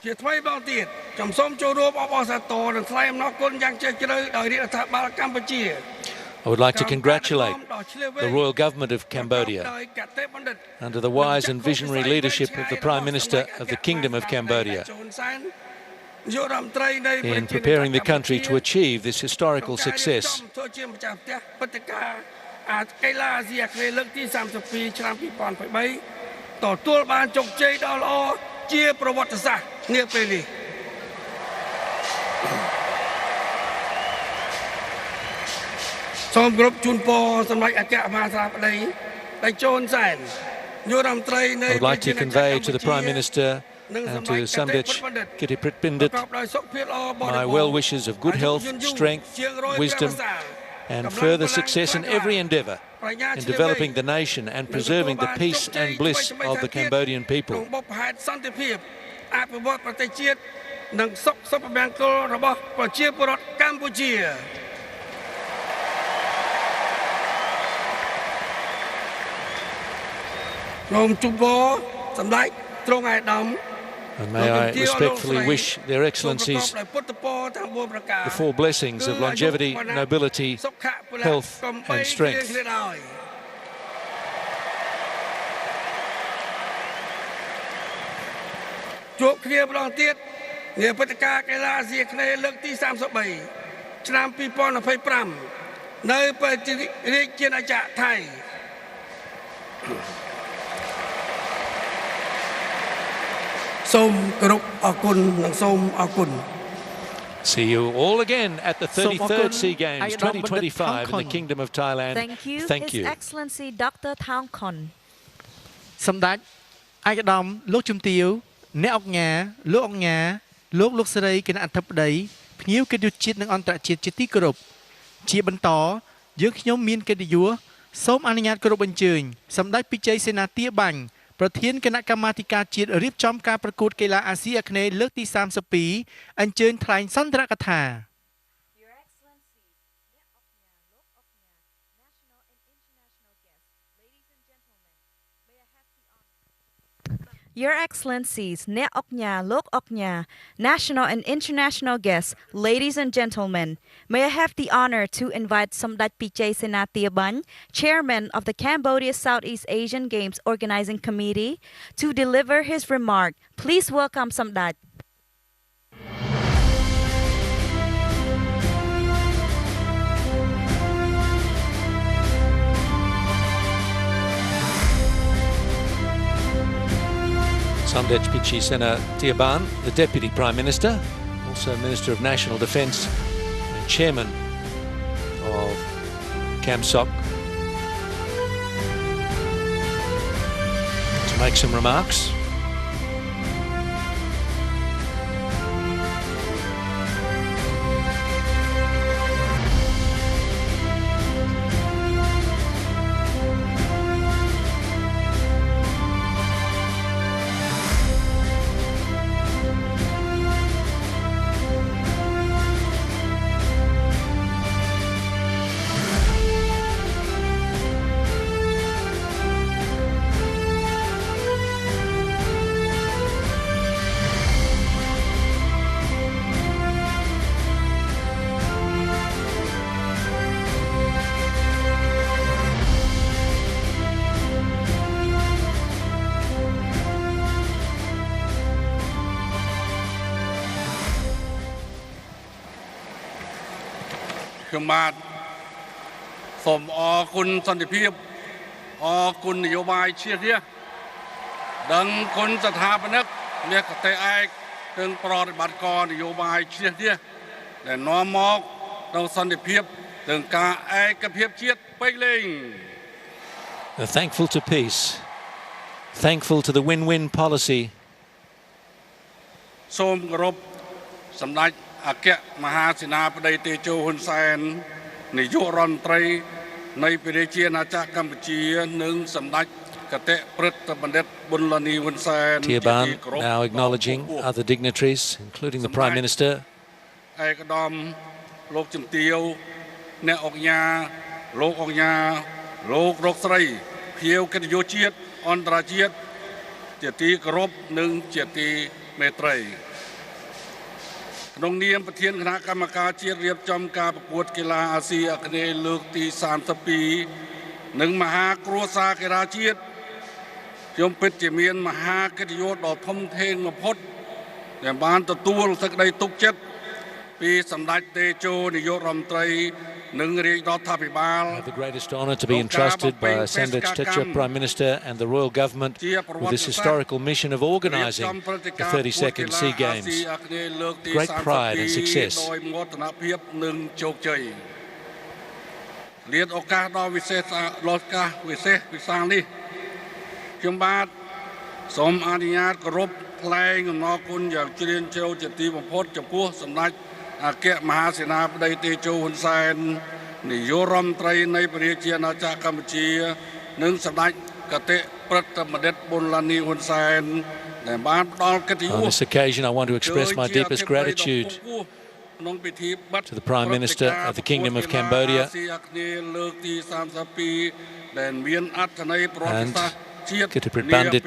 ជាថ្មីម្ដងទៀតខ្ញុំសូមចូលរួមអបអរសាទរនិងថ្លែងអំណរគុណយ៉ាងជ្រាលជ្រៅដល់រាជរដ្ឋាភិបាលកម្ពុជា I would like to congratulate the Royal Government of Cambodia under the wise and visionary leadership of the Prime Minister of the Kingdom of Cambodia in preparing the country to achieve this historical success. កីឡាអាស៊ីអាគ្នេយ៍លើកទី32ឆ្នាំ2023ទទួលបានជោគជ័យដ៏ល្អជាប្រវត្តិសាស្ត្រនាពេលនេះសូមគោរពជូនពរសម្ដេចអគ្គមហាសាបតីតេជោហ៊ុនសែននាយករដ្ឋមន្ត្រីនៃ I would like to convey to the Prime Minister and to Samdech Kitiprit Pindit my well wishes of good health, strength, wisdom and further success in every endeavour in developing the nation and preserving the peace and bliss of the Cambodian people. អភិវឌ្ឍប្រទេសជាតិនិងសុខសុភមង្គលរបស់ប្រជាពលរដ្ឋកម្ពុជាសូមជូនពរសម្ដេចទ្រង់ឯកឧត្តម And may I respectfully wish their excellencies the four blessings of longevity, nobility, health and strength. ជួបគ្នាម្ដងទៀតនាព្រឹត្តិការណ៍កីឡាអាស៊ីអាគ្នេយ៍លើកទី33ឆ្នាំ2025នៅប្រទេសរាជាណាចក្រថៃ See you all again at the 33rd SEA Games 2025 in the Kingdom of Thailand. Thank you, His Excellency Dr. Thongkhon. សម្ដេចឯកឧត្តមលោកជំទាវអ្នកអង្គការលោកអង្គការលោកស្រីគណៈអធិបតីភ្ញៀវកិត្តិយសជាតិនិងអន្តរជាតិជាទីគោរពជាបន្តយើងខ្ញុំមានកិត្តិយសសូមអនុញ្ញាតគោរពអញ្ជើញសម្ដេចពិជ័យសេនាធាបាញ់ប្រធានគណៈកម្មាធិការជាតិរៀបចំការប្រកួតកីឡាអាស៊ីអាគ្នេយ៍លើកទី32អញ្ជើញថ្លែងសន្ទរកថា Your Excellencies, Nek Oknya, Lok Oknya, national and international guests, ladies and gentlemen, may I have the honor to invite Samdech Pichai Senatiabany, Chairman of the Cambodia Southeast Asian Games Organizing Committee, to deliver his remark. Please welcome Samdech. Samdech Pichai Senatiabany, the Deputy Prime Minister, also Minister of National Defence and Chairman of CAMSOC, to make some remarks. Khương Mạt Phồm o kun sân thị phiếp o kun nយោបាយchia kia Đừng kun sân thả bên nước Liệt cả tê ai Đừng bỏ bát con nយោបាយchia kia Để nó mọc Đâu sân thị phiếp ទាំងការឯកភាពជាតិពេញលេង They're thankful to peace, thankful to the win-win policy. សូមគោរពសម្ដេចអគ្គមហាសេនាបតីតេជោហ៊ុនសែននាយករដ្ឋមន្ត្រីនៃព្រះរាជាណាចក្រកម្ពុជានិងសម្ដេចកតេព្រឹទ្ធបណ្ឌិតប៊ុនឡានីហ៊ុនសែន Tiaban now acknowledging other dignitaries, including the Prime Minister. ឯកឧត្តមលោកជំទាវអ្នកអង្គញាលោកអង្គញាលោករកស្រីភៀវកិត្តិយសជាតិអន្តរជាតិជាទីគោរពនិងជាទីមេត្រីក្នុងនាមប្រធានគណៈកម្មការជាតិរៀបចំការប្រកួតកីឡាអាស៊ីអាគ្នេយ៍លើកទី32និងមហាគ្រួសារកីឡាជាតិខ្ញុំពិតជាមានមហាកិត្តិយសដ៏ធំធេងបំផុតដែលបានទទួលសេចក្តីទុកចិត្តពីសម្ដេចតេជោនាយករដ្ឋមន្ត្រីនិងរាជរដ្ឋាភិបាល I have the greatest honour to be entrusted by Morodok Techo, Prime Minister, and the Royal Government with this historical mission of organising the 32nd SEA Games. Great pride and success. លាតឱកាសដ៏វិសេសវិសាលនេះខ្ញុំបាទសូមអនុញ្ញាតគោរពថ្លែងអំណរគុណយ៉ាងជ្រាលជ្រៅជាទីបំផុតចំពោះសម្ដេចអគ្គមហាសេនាបតីតេជោហ៊ុនសែននាយករដ្ឋមន្ត្រីនៃព្រះរាជាណាចក្រកម្ពុជានិងសម្ដេចកតេព្រឹទ្ធបណ្ឌិតប៊ុនឡានីហ៊ុនសែនដែលបានផ្ដល់កិត្តិយស On this occasion, I want to express my deepest gratitude to the Prime Minister of the Kingdom of Cambodia and Kutiprit Bandit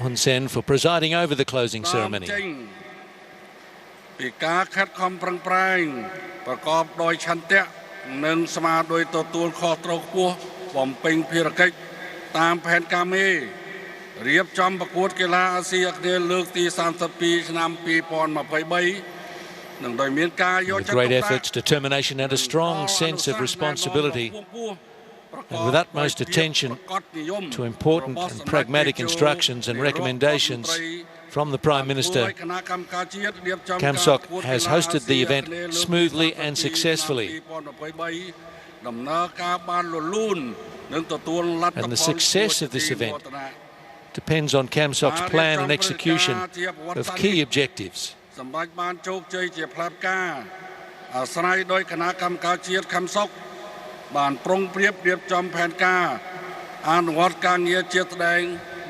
Hun Sen for presiding over the closing ceremony. ពីការខិតខំប្រឹងប្រែងប្រកបដោយឆន្ទៈនិងស្មារតីទទួលខុសត្រូវខ្ពស់បំពេញភារកិច្ចតាមផែនការមេរៀបចំប្រកួតកីឡាអាស៊ីអាគ្នេយ៍លើកទី32ឆ្នាំ2023នឹងដោយមានការយកចិត្តទុកដាក់ With great efforts, determination and a strong sense of responsibility, and with utmost attention to important and pragmatic instructions and recommendations from the Prime Minister, CAMSOC has hosted the event smoothly and successfully. And the success of this event depends on CAMSOC's plan and execution of key objectives. សម្រាប់បានជោគជ័យជាផ្លាប់ការអាស្រ័យដោយគណៈកម្មការជាតិខំសុកបានប្រុងប្រៀបរៀបចំផែនការអនុវត្តការងារជាស្ដែង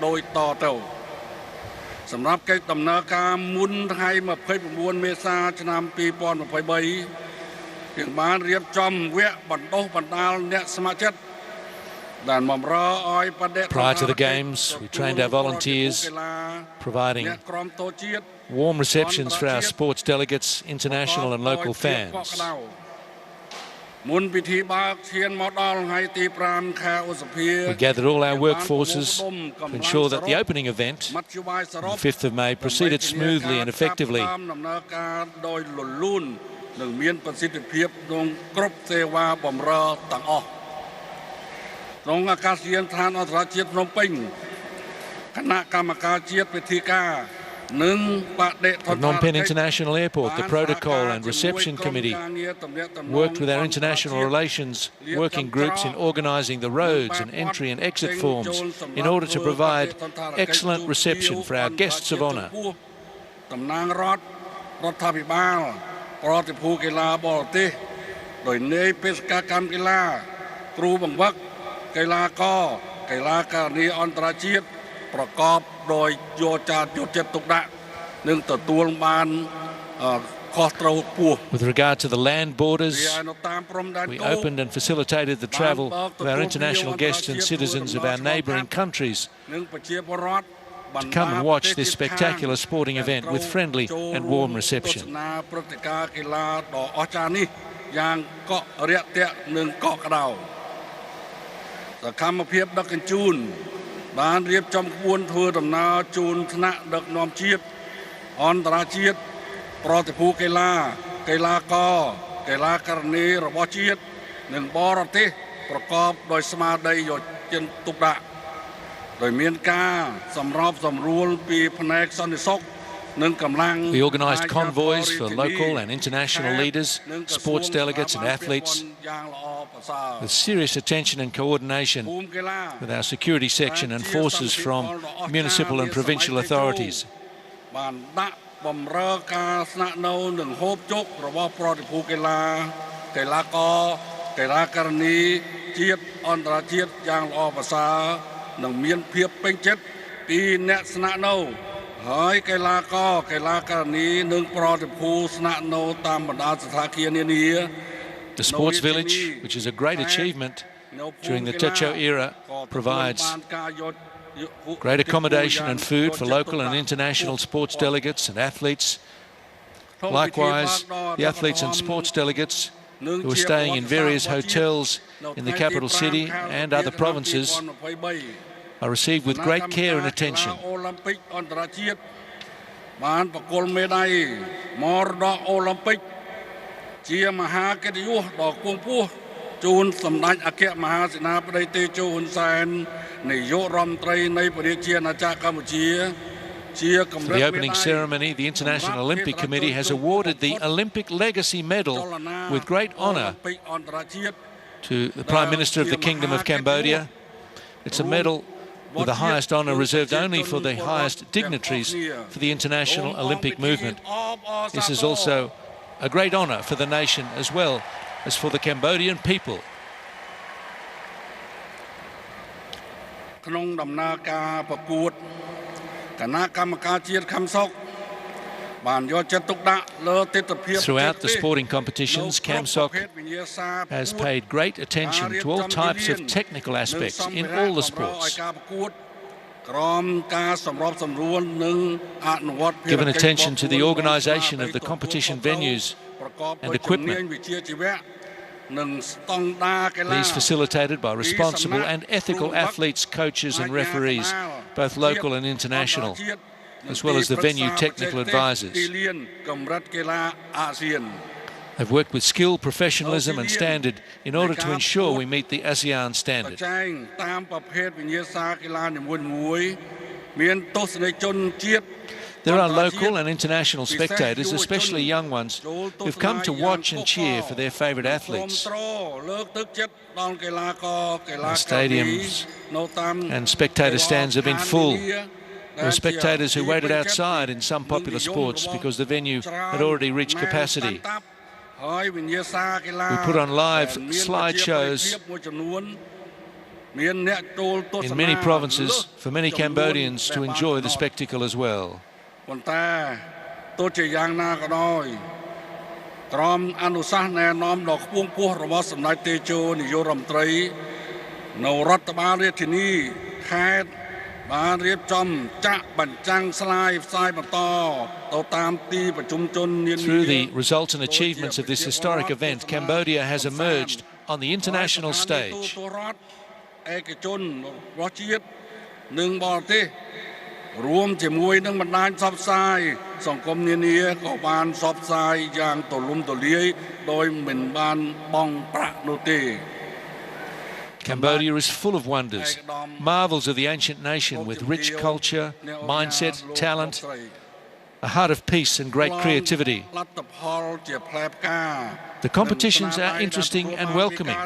ដោយតទៅសម្រាប់កិច្ចដំណើរការមុនថ្ងៃ29មេសាឆ្នាំ2023យើងបានរៀបចំវគ្គបណ្ដុះបណ្ដាលអ្នកស្ម័គ្រចិត្ត Prior to the Games, we trained our volunteers, providing warm receptions for our sports delegates, international and local fans. We gathered all our workforces to ensure that the opening event, on the 5th of May, proceeded smoothly and effectively. Phnom Penh International Airport, the Protocol and Reception Committee worked with our international relations working groups in organising the roads and entry and exit forms in order to provide excellent reception for our guests of honour. With regard to the land borders, we opened and facilitated the travel of our international guests and citizens of our neighbouring countries to come and watch this spectacular sporting event with friendly and warm reception. We organised convoys for local and international leaders, sports delegates and athletes, with serious attention and coordination with our security section and forces from municipal and provincial authorities. The sports village, which is a great achievement during the Techo era, provides great accommodation and food for local and international sports delegates and athletes. Likewise, the athletes and sports delegates who are staying in various hotels in the capital city and other provinces are received with great care and attention. For the opening ceremony, the International Olympic Committee has awarded the Olympic Legacy Medal with great honour to the Prime Minister of the Kingdom of Cambodia. It's a medal with the highest honour reserved only for the highest dignitaries for the international Olympic movement. This is also a great honour for the nation as well as for the Cambodian people. Throughout the sporting competitions, KAMSOC has paid great attention to all types of technical aspects in all the sports. Given attention to the organisation of the competition venues and equipment, these facilitated by responsible and ethical athletes, coaches and referees, both local and international, as well as the venue technical advisors. Have worked with skill, professionalism and standard in order to ensure we meet the ASEAN standard. There are local and international spectators, especially young ones, who've come to watch and cheer for their favourite athletes. Our stadiums and spectator stands have been full. There were spectators who waited outside in some popular sports because the venue had already reached capacity. We put on live slideshows in many provinces for many Cambodians to enjoy the spectacle as well. Through the results and achievements of this historic event, Cambodia has emerged on the international stage. Cambodia is full of wonders, marvels of the ancient nation with rich culture, mindset, talent, a heart of peace and great creativity. The competitions are interesting and welcoming.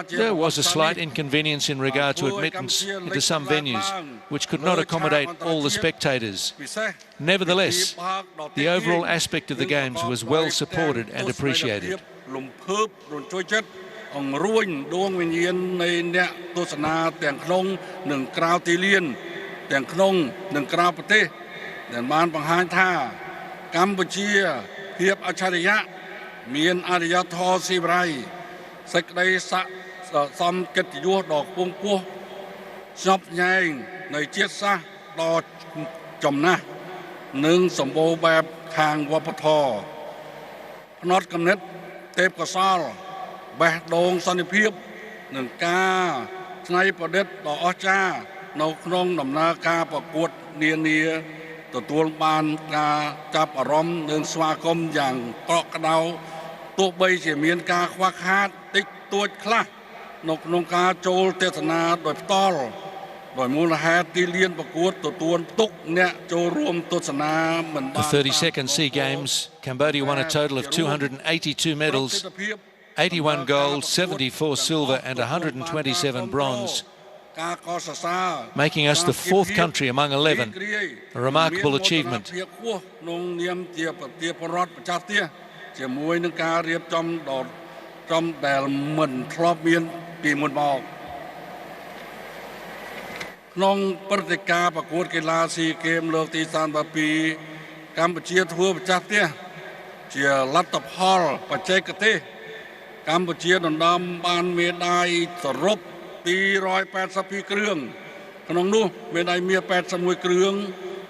There was a slight inconvenience in regard to admittance into some venues, which could not accommodate all the spectators. Nevertheless, the overall aspect of the Games was well supported and appreciated. ដោយមូលហេតុទីលានប្រកួតទទួលទុកអ្នកចូលរួមទស្សនាមិនបាន The 32nd SEA Games, Cambodia won a total of 282 medals, 81 gold, 74 silver and 127 bronze, making us the fourth country among 11, a remarkable achievement. ក្នុងនាមជាប្រជាពលរដ្ឋម្ចាស់ផ្ទះជាមួយនឹងការរៀបចំដែលមិនធ្លាប់មានពីមុនមកក្នុងព្រឹត្តិការណ៍ប្រកួតកីឡាស៊ីហ្គេមលើកទី32កម្ពុជាធ្វើម្ចាស់ផ្ទះជាលទ្ធផលបច្ចេកទេសកម្ពុជាដណ្ដើមបានមេដាយសរុប282គ្រឿងក្នុងនោះមេដាយមាស81គ្រឿង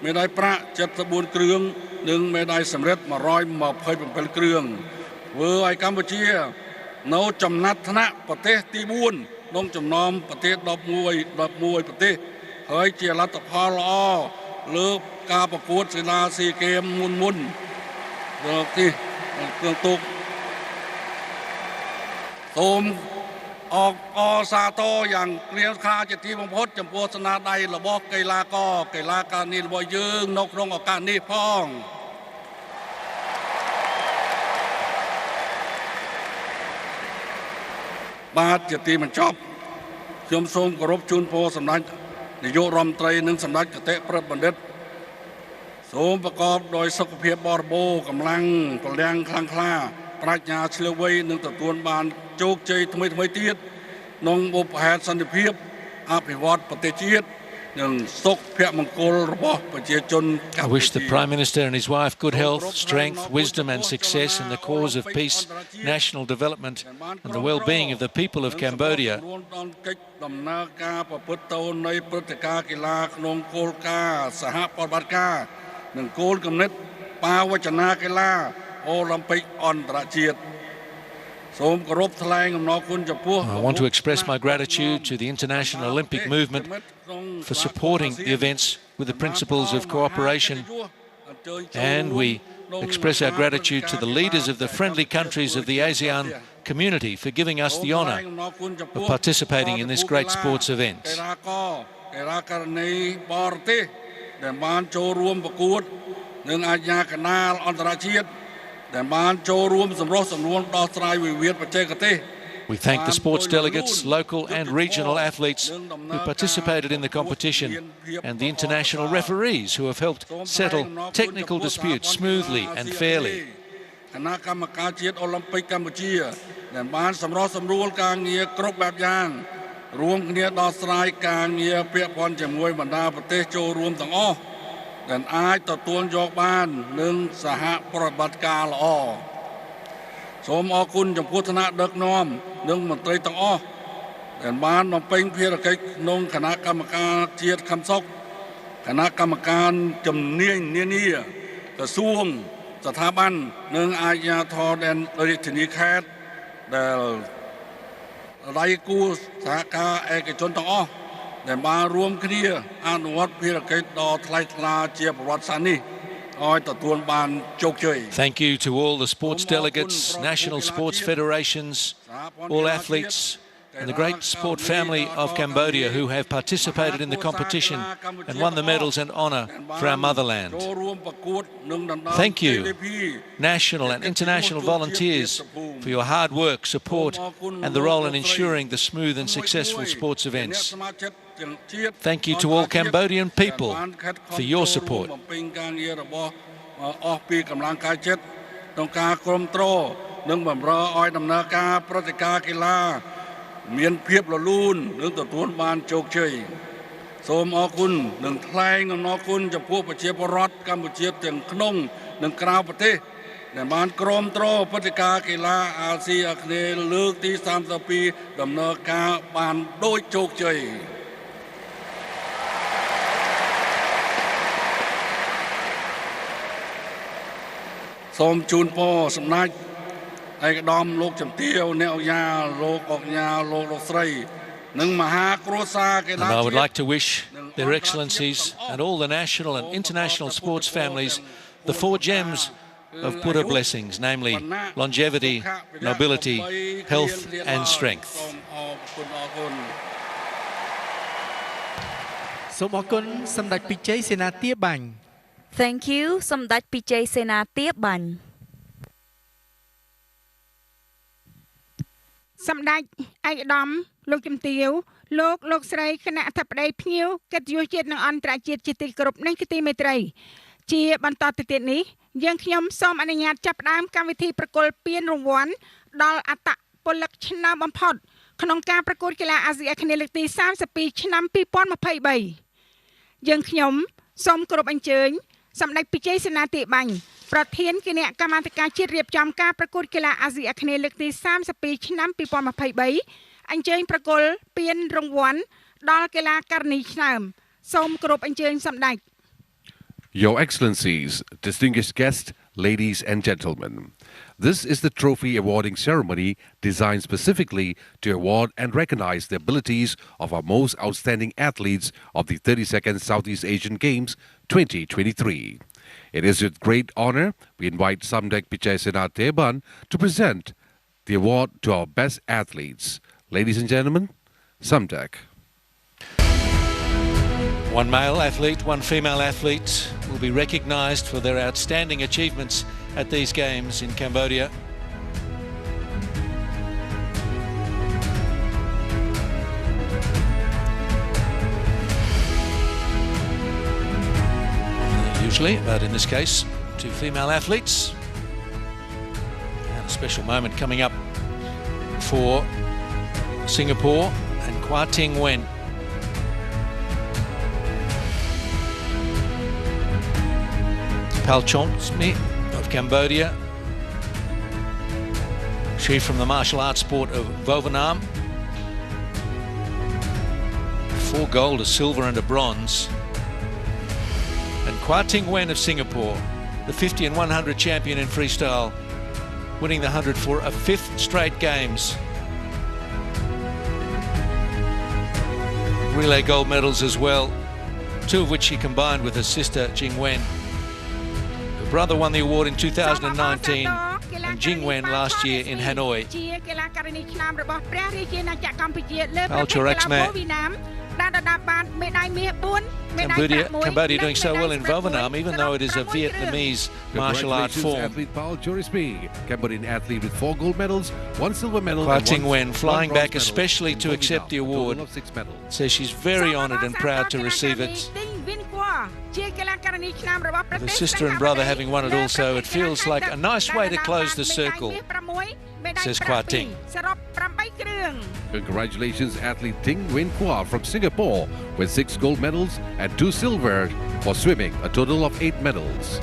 មេដាយប្រាក់74គ្រឿងនិងមេដាយសម្រិត127គ្រឿងធ្វើឲ្យកម្ពុជានៅចំណាត់ថ្នាក់ប្រទេសទី4ក្នុងចំណោមប្រទេស11ប្រទេសហើយជាលទ្ធផលល្អលើការប្រកួតកីឡាស៊ីហ្គេមមុនលើកនេះគ្រឿងទុកសូមអសាទរយ៉ាងក្រៀមក្រាជាទីបំផុតចំពោះស្នាដៃរបស់កីឡាករនេះរបស់យើងនៅក្នុងឱកាសនេះផងបាទជាទីបញ្ចប់ខ្ញុំសូមគោរពជូនពរសម្ដេចនាយករដ្ឋមន្ត្រីនិងសម្ដេចគតិប្រិទ្ធបណ្ឌិតសូមប្រកបដោយសុខភាពបរិបូរណ៍កម្លាំងពលំខ្លាំងក្លាប្រាជ្ញាឆ្លាតវៃនិងទទួលបានជោគជ័យថ្មីទៀតក្នុងបុព្វហេតុសន្តិភាពអភិវឌ្ឍប្រទេសជាតិនិងសុខភមង្គលរបស់ប្រជាជន I wish the Prime Minister and his wife good health, strength, wisdom and success in the cause of peace, national development and the well-being of the people of Cambodia. ដំណើរការប្រព្រឹត្តទៅនៃព្រឹត្តិការណ៍កីឡាក្នុងគោលការណ៍សហប្រតិបត្តិការនិងគោលគំនិតបាវចនាកីឡាអូឡ িম্পিক អន្តរជាតិ I want to express my gratitude to the International Olympic Movement for supporting the events with the principles of cooperation, and we express our gratitude to the leaders of the friendly countries of the ASEAN community for giving us the honour of participating in this great sports event. ដែលបានចូលរួមសម្រុះសម្រួលដោះស្រាយវិវាទបច្ចេកទេស We thank the sports delegates, local and regional athletes who participated in the competition and the international referees who have helped settle technical disputes smoothly and fairly. គណៈកម្មការជាតិអូឡ িম্পিক កម្ពុជាដែលបានសម្រុះសម្រួលការងារគ្រប់បែបយ៉ាងរួមគ្នាដោះស្រាយការងារពាក់ព័ន្ធជាមួយបណ្ដាប្រទេសចូលរួមទាំងអស់ដែលអាចទទួលយកបាននឹងសហប្រតិបត្តិការល្អសូមអរគុណចំពោះឋានៈដឹកនាំនិងមន្ត្រីទាំងអស់ដែលបានបំពេញភារកិច្ចក្នុងគណៈកម្មការជាតិខំសុខគណៈកម្មការជំនាញនានាក្រសួងស្ថាប័ននិងអាជ្ញាធរដែលរាជធានីខេត្តដែលដៃគូសហការឯកជនទាំងអស់ដែលបានរួមគ្នាអនុវត្តភារកិច្ចដ៏ថ្លៃថ្លាជាប្រវត្តិសាស្ត្រនេះឲ្យទទួលបានជោគជ័យ Thank you to all the sports delegates, national sports federations, all athletes and the great sport family of Cambodia who have participated in the competition and won the medals and honour for our motherland. Thank you, national and international volunteers, for your hard work, support and the role in ensuring the smooth and successful sports events. Thank you to all Cambodian people for your support. មានភាពលលូននិងទទួលបានជោគជ័យសូមអរគុណនិងថ្លែងអំណរគុណចំពោះប្រជាពលរដ្ឋកម្ពុជាទាំងក្នុងនិងក្រៅប្រទេសដែលបានគាំទ្រព្រឹត្តិការណ៍កីឡាអាស៊ីអាគ្នេយ៍លើកទី32ដំណើរការបានដោយជោគជ័យសូមជូនពរសម្ដេចឯកឧត្តមលោកជំទាវអ្នកអង្គការលោកអុកញ៉ាលោកស្រីនិងមហាគ្រួសារកីឡា I would like to wish their excellencies and all the national and international sports families the four gems of Buddha blessings, namely longevity, nobility, health and strength. សូមអរគុណសម្ដេចពិជ័យសេនាទាបាញ់ Thank you សម្ដេចពិជ័យសេនាទាបាញ់ សម្ដេចឯកឧត្តមលោកជំទាវលោកស្រីគណៈអធិបតីភ្ញៀវកិត្តិយសជាតិនិងអន្តរជាតិជាទីគោរពនិងជាទីមេត្រីជាបន្តទៅទៀតនេះយើងខ្ញុំសូមអនុញ្ញាតចាប់ផ្ដើមកម្មវិធីប្រគល់ពានរង្វាន់ដល់អត្តពលិកឆ្នើមបំផុតក្នុងការប្រកួតកីឡាអាស៊ីអាគ្នេយ៍លើកទី32ឆ្នាំ2023យើងខ្ញុំសូមគោរពអញ្ជើញសម្ដេចពិជ័យសេនាទាបាញ់ប្រធានគណៈកម្មាធិការជាតិរៀបចំការប្រកួតកីឡាអាស៊ីអាគ្នេយ៍លើកទី32ឆ្នាំ2023អញ្ជើញប្រគល់ពានរង្វាន់ដល់កីឡាករនីឆ្នើមសូមគោរពអញ្ជើញសម្ដេច Your Excellencies, distinguished guests, ladies and gentlemen, this is the trophy awarding ceremony designed specifically to award and recognize the abilities of our most outstanding athletes of the 32nd Southeast Asian Games 2023. It is with great honor we invite Samdech Pichai Sena Teban to present the award to our best athletes. Ladies and gentlemen, Samdech. One male athlete, one female athlete will be recognised for their outstanding achievements at these games in Cambodia. Usually, but in this case, two female athletes. And a special moment coming up for Singapore and Kwa Ting Wen. Palchonsmi of Cambodia. She from the martial arts sport of Vovinam. 4 gold, a silver and a bronze. And Kwa Ting Wen of Singapore, the 50 and 100 champion in freestyle, winning the 100 for a 5th straight games. Relay gold medals as well, 2 of which she combined with her sister Jing Wen. Her brother won the award in 2019 and Jing Wen last year in Hanoi. Cambodia doing so well in Vovinam, even though it is a Vietnamese martial art form. Athlete Paul Jorisby, Cambodian athlete with 4 gold medals, 1 silver medal. Kwa Ting Wen flying back especially to accept the award. Says she's very honoured and proud to receive it. With her sister and brother having won it also, it feels like a nice way to close the circle, says Kwa Ting. Congratulations, athlete Ting Wen Kwa from Singapore with 6 gold medals and 2 silver for swimming, a total of 8 medals.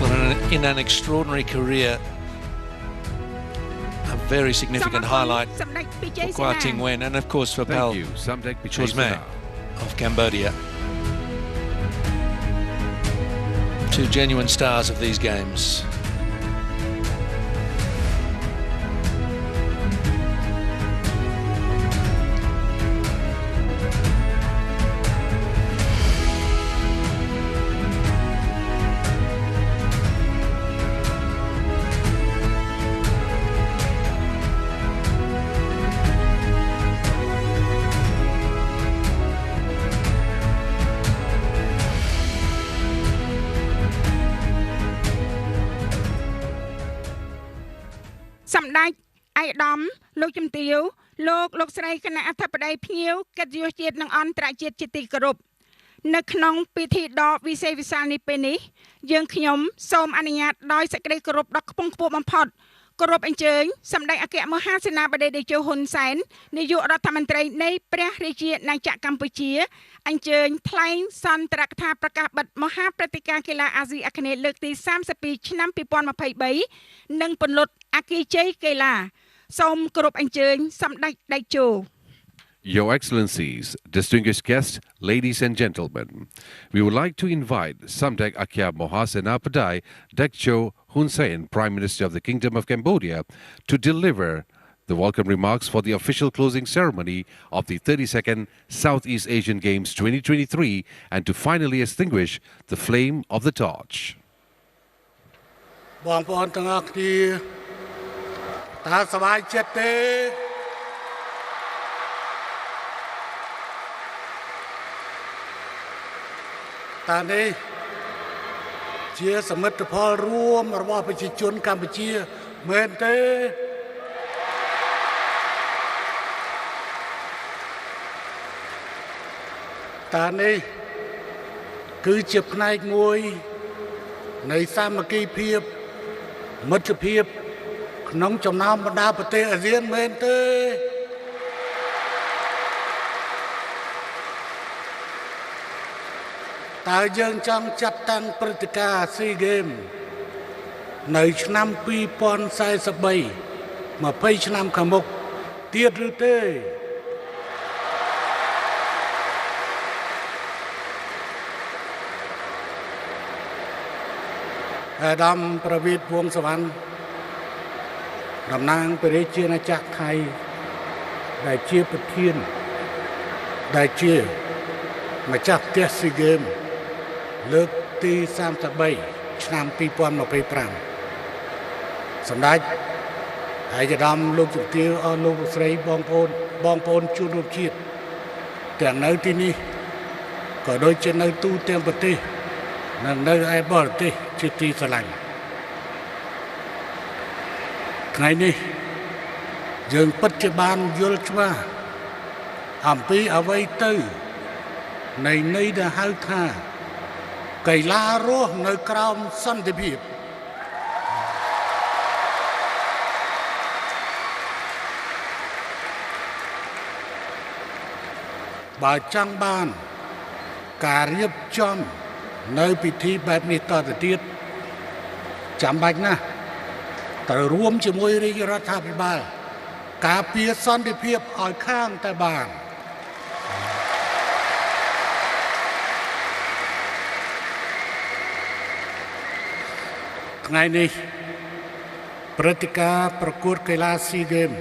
Well, in an extraordinary career, a very significant highlight for Kwa Ting Wen and of course for Pal Chosme of Cambodia. 2 genuine stars of these games. Samdech ឯកឧត្តមលោកជំទាវលោកស្រីគណៈអធិបតីភ្ញៀវកិត្តិយសជាតិនិងអន្តរជាតិជាទីគោរពនៅក្នុងពិធីដ៏វិសេសវិសាលនេះពេលនេះយើងខ្ញុំសូមអនុញ្ញាតដោយសេចក្តីគោរពដ៏ខ្ពង់ខ្ពស់បំផុតគោរពអញ្ជើញសម្ដេចអគ្គមហាសេនាបតីតេជោហ៊ុនសែននាយករដ្ឋមន្ត្រីនៃព្រះរាជាណាចក្រកម្ពុជាអញ្ជើញថ្លែងសន្ទរកថាប្រកាសបិទមហាព្រឹត្តិការណ៍កីឡាអាស៊ីអាគ្នេយ៍លើកទី32ឆ្នាំ2023និងពន្លត់អគារជ័យកីឡាសូមគោរពអញ្ជើញសម្ដេចតេជោ Your Excellencies, distinguished guests, ladies and gentlemen, we would like to invite Samdech Akia Mohasenapadai Dekcho Hun Sen, Prime Minister of the Kingdom of Cambodia, to deliver the welcome remarks for the official closing ceremony of the 32nd Southeast Asian Games 2023 and to finally extinguish the flame of the torch. បងប្អូនទាំងអស់គ្នា ตาสบายចិត្តទេតានេះជាសមិទ្ធផលរួមរបស់ប្រជាជនកម្ពុជាមែនទេតានេះគឺជាផ្នែកមួយនៃសាមគ្គីភាពមិត្តភាពក្នុងចំណោមបណ្ដាប្រទេសអាស៊ានមែនទេតើយើងចង់ចាត់តាំងព្រឹត្តិការណ៍ SEA Games នៅឆ្នាំ2043 20ឆ្នាំខាងមុខទៀតឬទេអាដាមប្រវីតវង្សសវណ្ណតំណាងព្រះរាជាណាចក្រថៃដែលជាប្រធានដែលជាម្ចាស់ផ្ទះ SEA Games លើកទី33ឆ្នាំ2025សម្ដេចឯកឧត្តមលោកជំទាវអស់លោកស្រីបងប្អូនជនរួមជាតិទាំងនៅទីនេះក៏ដូចជានៅទូទាំងប្រទេសនិងនៅឯបរទេសជាទីស្រឡាញ់ថ្ងៃនេះយើងពិតជាបានយល់ច្បាស់អំពីអ្វីទៅនៃន័យដែលហៅថាកីឡារស់នៅក្រោមសន្តិភាពបើចង់បានការរៀបចំនៅពិធីបែបនេះតទៅទៀតចាំបាច់ណាស់ត្រូវរួមជាមួយរាជរដ្ឋាភិបាលការពារសន្តិភាពឲ្យខាងតែបានថ្ងៃនេះព្រឹត្តិការណ៍ប្រកួតកីឡា SEA Games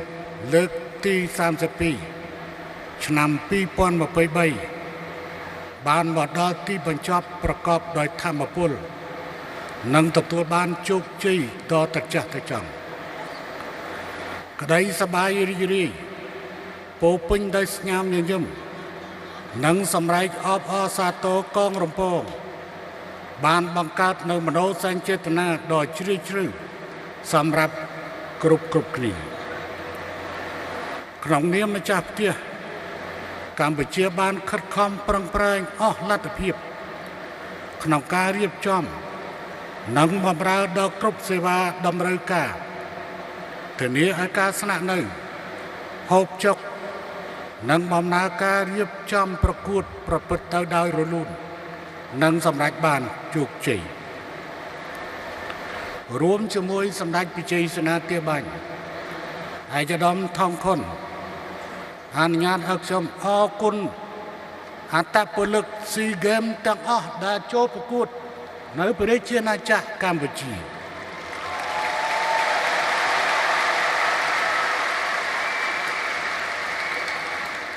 លើកទី32ឆ្នាំ2023បានមកដល់ទីបញ្ចប់ប្រកបដោយធម៌ពលនិងទទួលបានជោគជ័យដ៏ត្រចះត្រចង់ក្តីសប្បាយរីករាយពោពេញដោយស្នាមញញឹមនិងសម្រែកអបអរសាទរកងរំពងបានបង្កើតនៅមនោសញ្ចេតនាដ៏ជ្រាលជ្រៅសម្រាប់គ្រប់គ្នាក្នុងនាមម្ចាស់ផ្ទះកម្ពុជាបានខិតខំប្រឹងប្រែងអស់លទ្ធភាពក្នុងការរៀបចំនិងបម្រើដល់គ្រប់សេវាតម្រូវការធានាឲ្យការស្នាក់នៅហូបចុកនិងដំណើរការរៀបចំប្រកួតប្រព្រឹត្តទៅដោយរលូននិងសម្រេចបានជោគជ័យរួមជាមួយសម្ដេចពិជ័យសេនាធាបាញ់ឯកឧត្តមថងខុនអនុញ្ញាតឲ្យខ្ញុំអរគុណអត្តពលិក SEA Games ទាំងអស់ដែលចូលប្រកួតនៅព្រះរាជាណាចក្រកម្ពុជា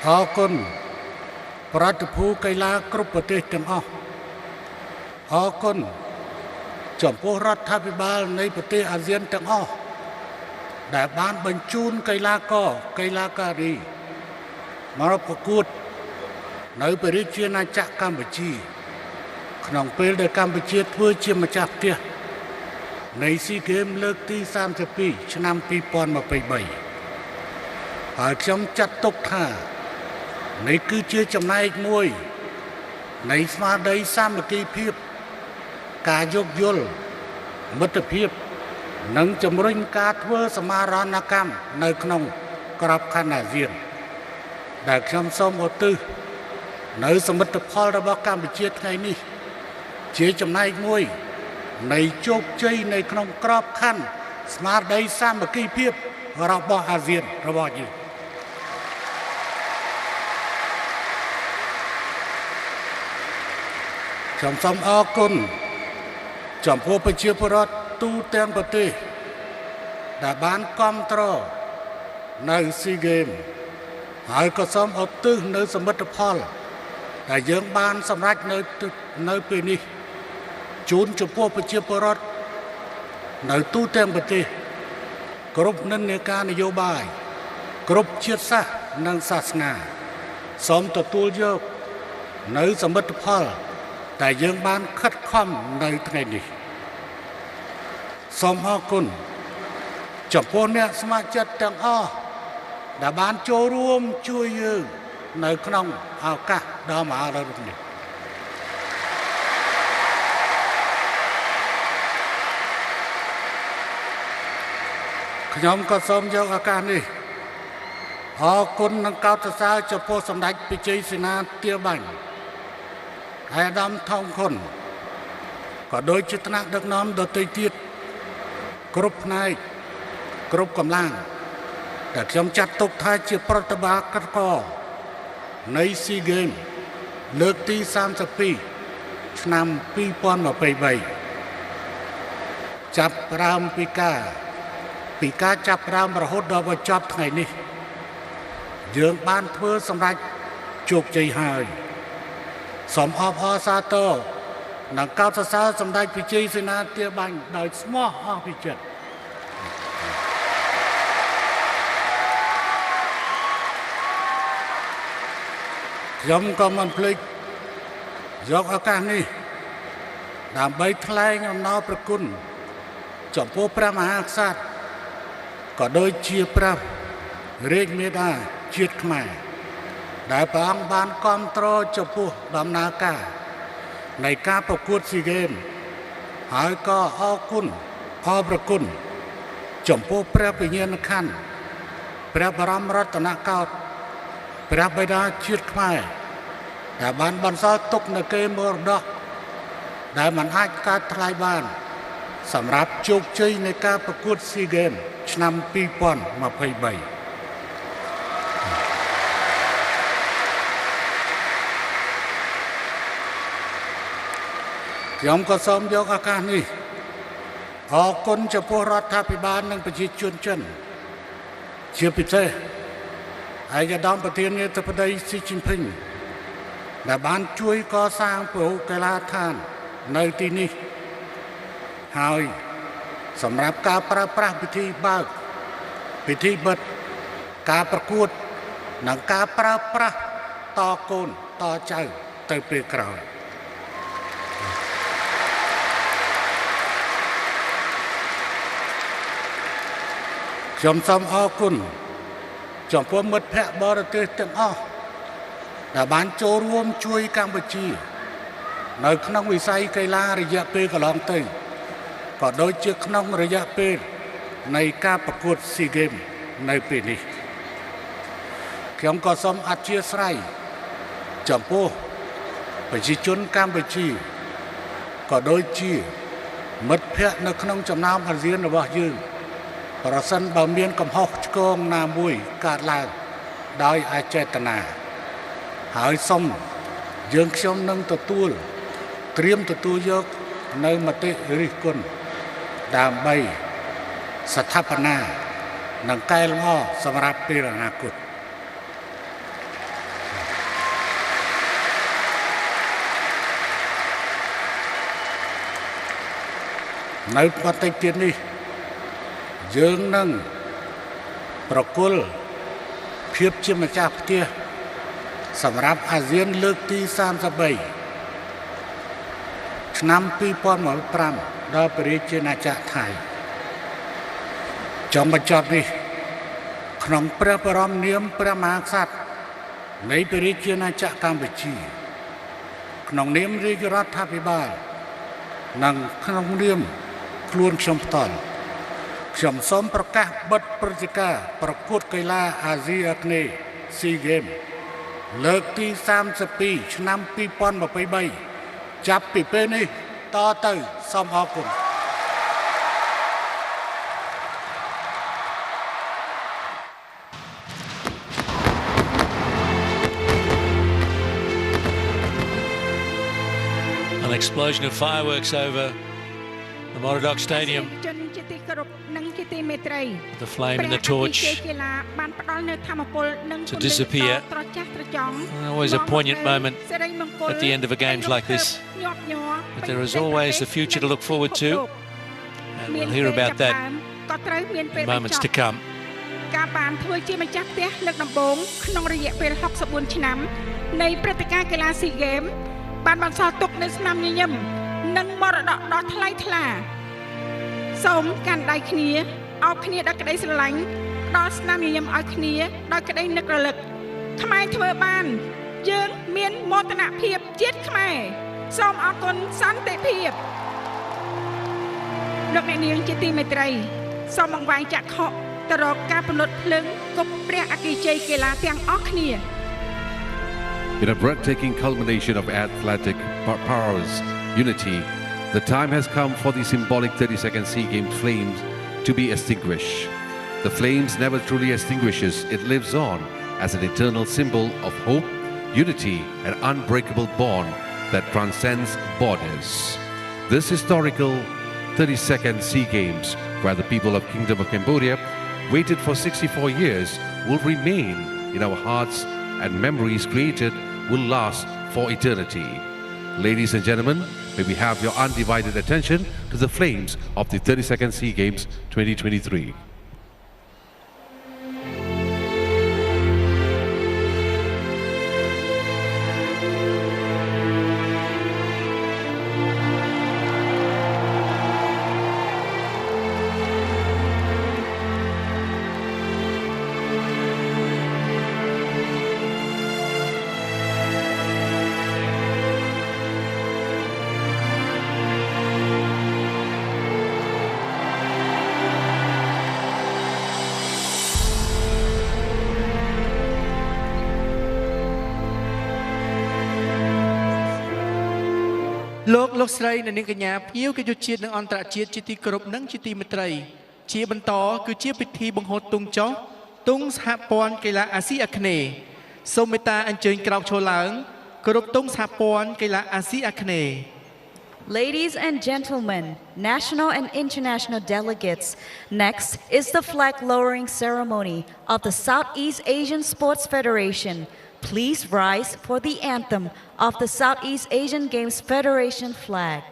អរគុណប្រតិភូកីឡាគ្រប់ប្រទេសទាំងអស់អរគុណចំពោះរដ្ឋាភិបាលនៃប្រទេសអាស៊ានទាំងអស់ដែលបានបញ្ជូនកីឡាករកីឡាការីមកប្រកួតនៅព្រះរាជាណាចក្រកម្ពុជាក្នុងពេលដែលកម្ពុជាធ្វើជាម្ចាស់ផ្ទះនៃ SEA Games លើកទី32ឆ្នាំ2023ហើយខ្ញុំចាត់ទុកថានេះគឺជាចំណែកមួយនៃស្មារតីសាមគ្គីភាពការយោគយល់មិត្តភាពនិងជំរុញការធ្វើសមាហរណកម្មនៅក្នុងក្របខ័ណ្ឌអាស៊ានដែលខ្ញុំសូមឧទ្ទិសនៅសមិទ្ធផលរបស់កម្ពុជាថ្ងៃនេះជាចំណែកមួយនៃជោគជ័យនៅក្នុងក្របខ័ណ្ឌស្មារតីសាមគ្គីភាពរបស់អាស៊ានរបស់យើងខ្ញុំសូមអរគុណចំពោះប្រជាពលរដ្ឋទូទាំងប្រទេសដែលបានគាំទ្រនៅ SEA Games ហើយក៏សូមឧទ្ទិសនៅសមិទ្ធផលដែលយើងបានសម្រេចនៅពេលនេះជូនចំពោះប្រជាពលរដ្ឋនៅទូទាំងប្រទេស គ្រប់និន្នាការនយោបាយគ្រប់ជាតិសាសន៍និងសាសនាសូមទទួលយកនៅសមិទ្ធផលដែលយើងបានខិតខំនៅថ្ងៃនេះសូមអរគុណចំពោះអ្នកស្ម័គ្រចិត្តទាំងអស់ដែលបានចូលរួមជួយយើងនៅក្នុងឱកាសដ៏មហោរឹកនេះខ្ញុំក៏សូមយកឱកាសនេះអរគុណនិងកោតសរសើរចំពោះសម្ដេចវិជ័យសេនាទាបាញ់អាដាមថោងខុនក៏ដូចជាថ្នាក់ដឹកនាំដទៃទៀតគ្រប់ផ្នែកគ្រប់កម្លាំងដែលខ្ញុំចាត់ទុកថាជាប្រតិបត្តិការនៃ SEA Games លើកទី32ឆ្នាំ2023ចាប់ផ្ដើមពីការចាប់ផ្ដើមរហូតដល់បញ្ចប់ថ្ងៃនេះយើងបានធ្វើសម្រេចជោគជ័យហើយសូមអបអរសាទរនិងកោតសរសើរសម្ដេចវិជ័យសេនាទាបាញ់ដោយស្មោះអស់ពីចិត្តខ្ញុំក៏មិនភ្លេចយកឱកាសនេះដើម្បីថ្លែងអំណរព្រគុណចំពោះព្រះមហាក្សត្រក៏ដូចជាព្រះរាជមេដាជាតិខ្មែរដែលព្រះអង្គបានគាំទ្រចំពោះដំណើរការនៃការប្រកួត SEA Games ហើយក៏អរគុណអរព្រគុណចំពោះព្រះវិញ្ញាណក្ខន្ធព្រះបរមរតនកោដ្ឋព្រះបិតាជាតិខ្មែរដែលបានបន្សល់ទុកនូវកេរមរតកដែលមិនអាចកាត់ថ្លៃបានសម្រាប់ជោគជ័យនៃការប្រកួត SEA Games ឆ្នាំ2023ខ្ញុំក៏សូមយកឱកាសនេះអរគុណចំពោះរដ្ឋាភិបាលនិងប្រជាជនចិនជាពិសេសឯកឧត្តមប្រធានាធិបតីស៊ីជីនភីងដែលបានជួយកសាងពហុកីឡដ្ឋាននៅទីនេះហើយសម្រាប់ការប្រើប្រាស់ពិធីបើកពិធីបិទការប្រកួតនិងការប្រើប្រាស់តកូនតចៅទៅពេលក្រោយខ្ញុំសូមអរគុណចំពោះមិត្តភ័ក្តិបរទេសទាំងអស់ដែលបានចូលរួមជួយកម្ពុជានៅក្នុងវិស័យកីឡារយៈពេលកន្លងទៅក៏ដូចជាក្នុងរយៈពេលនៃការប្រកួត SEA Games នៅពេលនេះខ្ញុំក៏សូមអធិស្ឋានចំពោះប្រជាជនកម្ពុជាក៏ដូចជាមិត្តភ័ក្តិនៅក្នុងចំណោមអាស៊ានរបស់យើងប្រសិនបើមានកំហុសឆ្គងណាមួយកើតឡើងដោយអចេតនាហើយសូមយើងខ្ញុំនឹងត្រៀមទទួលយកនៅមតិរិះគន់ដើម្បីស្ថាបនានិងកែលម្អសម្រាប់ពេលអនាគតនៅបន្តិចទៀតនេះយើងនឹងប្រគល់ភាពជាម្ចាស់ផ្ទះសម្រាប់អាស៊ានលើកទី33ឆ្នាំ2015ដល់ព្រះរាជាណាចក្រថៃចំបញ្ចប់នេះក្នុងព្រះបរមនាមព្រះមហាក្សត្រនៃព្រះរាជាណាចក្រកម្ពុជាក្នុងនាមរាជរដ្ឋាភិបាលនិងក្នុងនាមខ្លួនខ្ញុំផ្ទាល់ខ្ញុំសូមប្រកាសបិទព្រឹត្តិការណ៍ប្រកួតកីឡាអាស៊ីអាគ្នេយ៍ SEA Games លើកទី32ឆ្នាំ2023ចាប់ពីពេលនេះតទៅសូមអរគុណ An explosion of fireworks over the Morodok Stadium. The flame and the torch to disappear. Always a poignant moment at the end of a games like this. But there is always the future to look forward to. And we'll hear about that ក៏ត្រូវមានពេលបញ្ moments ចប់ to come. ការបានធ្វើជាម្ចាស់ផ្ទះលើកដំបូងក្នុងរយៈពេល64ឆ្នាំនៃព្រឹត្តិការណ៍កីឡាស៊ីហ្គេមបានបន្សល់ទុកនូវស្នាមញញឹមនិងមរតកដ៏ថ្លៃថ្លាសូមកាន់ដៃគ្នាអោបគ្នាដោយក្តីស្រឡាញ់ដល់ស្នាមញញឹមឲ្យគ្នាដោយក្តីនឹករលឹកខ្មែរធ្វើបានយើងមានមោទនភាពជាតិខ្មែរសូមអរគុណសន្តិភាពលោកអ្នកនាងជាទីមេត្រីសូមបង្វែងចក្ខុទៅរកការពលុតភ្លើងគប់ព្រះអគ្គិជ័យកីឡាទាំងអស់គ្នា In a breathtaking culmination of athletic powers, unity, the time has come for the symbolic 30-second SEA Games flames to be extinguished. The flames never truly extinguishes, it lives on as an eternal symbol of hope, unity, and unbreakable bond that transcends borders. This historical 30-second SEA Games, where the people of Kingdom of Cambodia waited for 64 years, will remain in our hearts, and memories created will last for eternity. Ladies and gentlemen, may we have your undivided attention to the flames of the 32nd SEA Games 2023.លោកស្រីនិងនាងកញ្ញាភ្ញៀវកិត្តិយសជាតិនិងអន្តរជាតិជាទីគោរពនិងជាទីមេត្រីជាបន្តគឺជាពិធីបង្ហូតទង់ចុះទង់សហព័ន្ធកីឡាអាស៊ីអាគ្នេយ៍សូមមេត្តាអញ្ជើញក្រោកឈរឡើងគោរពទង់សហព័ន្ធកីឡាអាស៊ីអាគ្នេយ៍ Ladies and gentlemen, national and international delegates, next is the flag lowering ceremony of the Southeast Asian Sports Federation. Please rise for the anthem of the Southeast Asian Games Federation flag.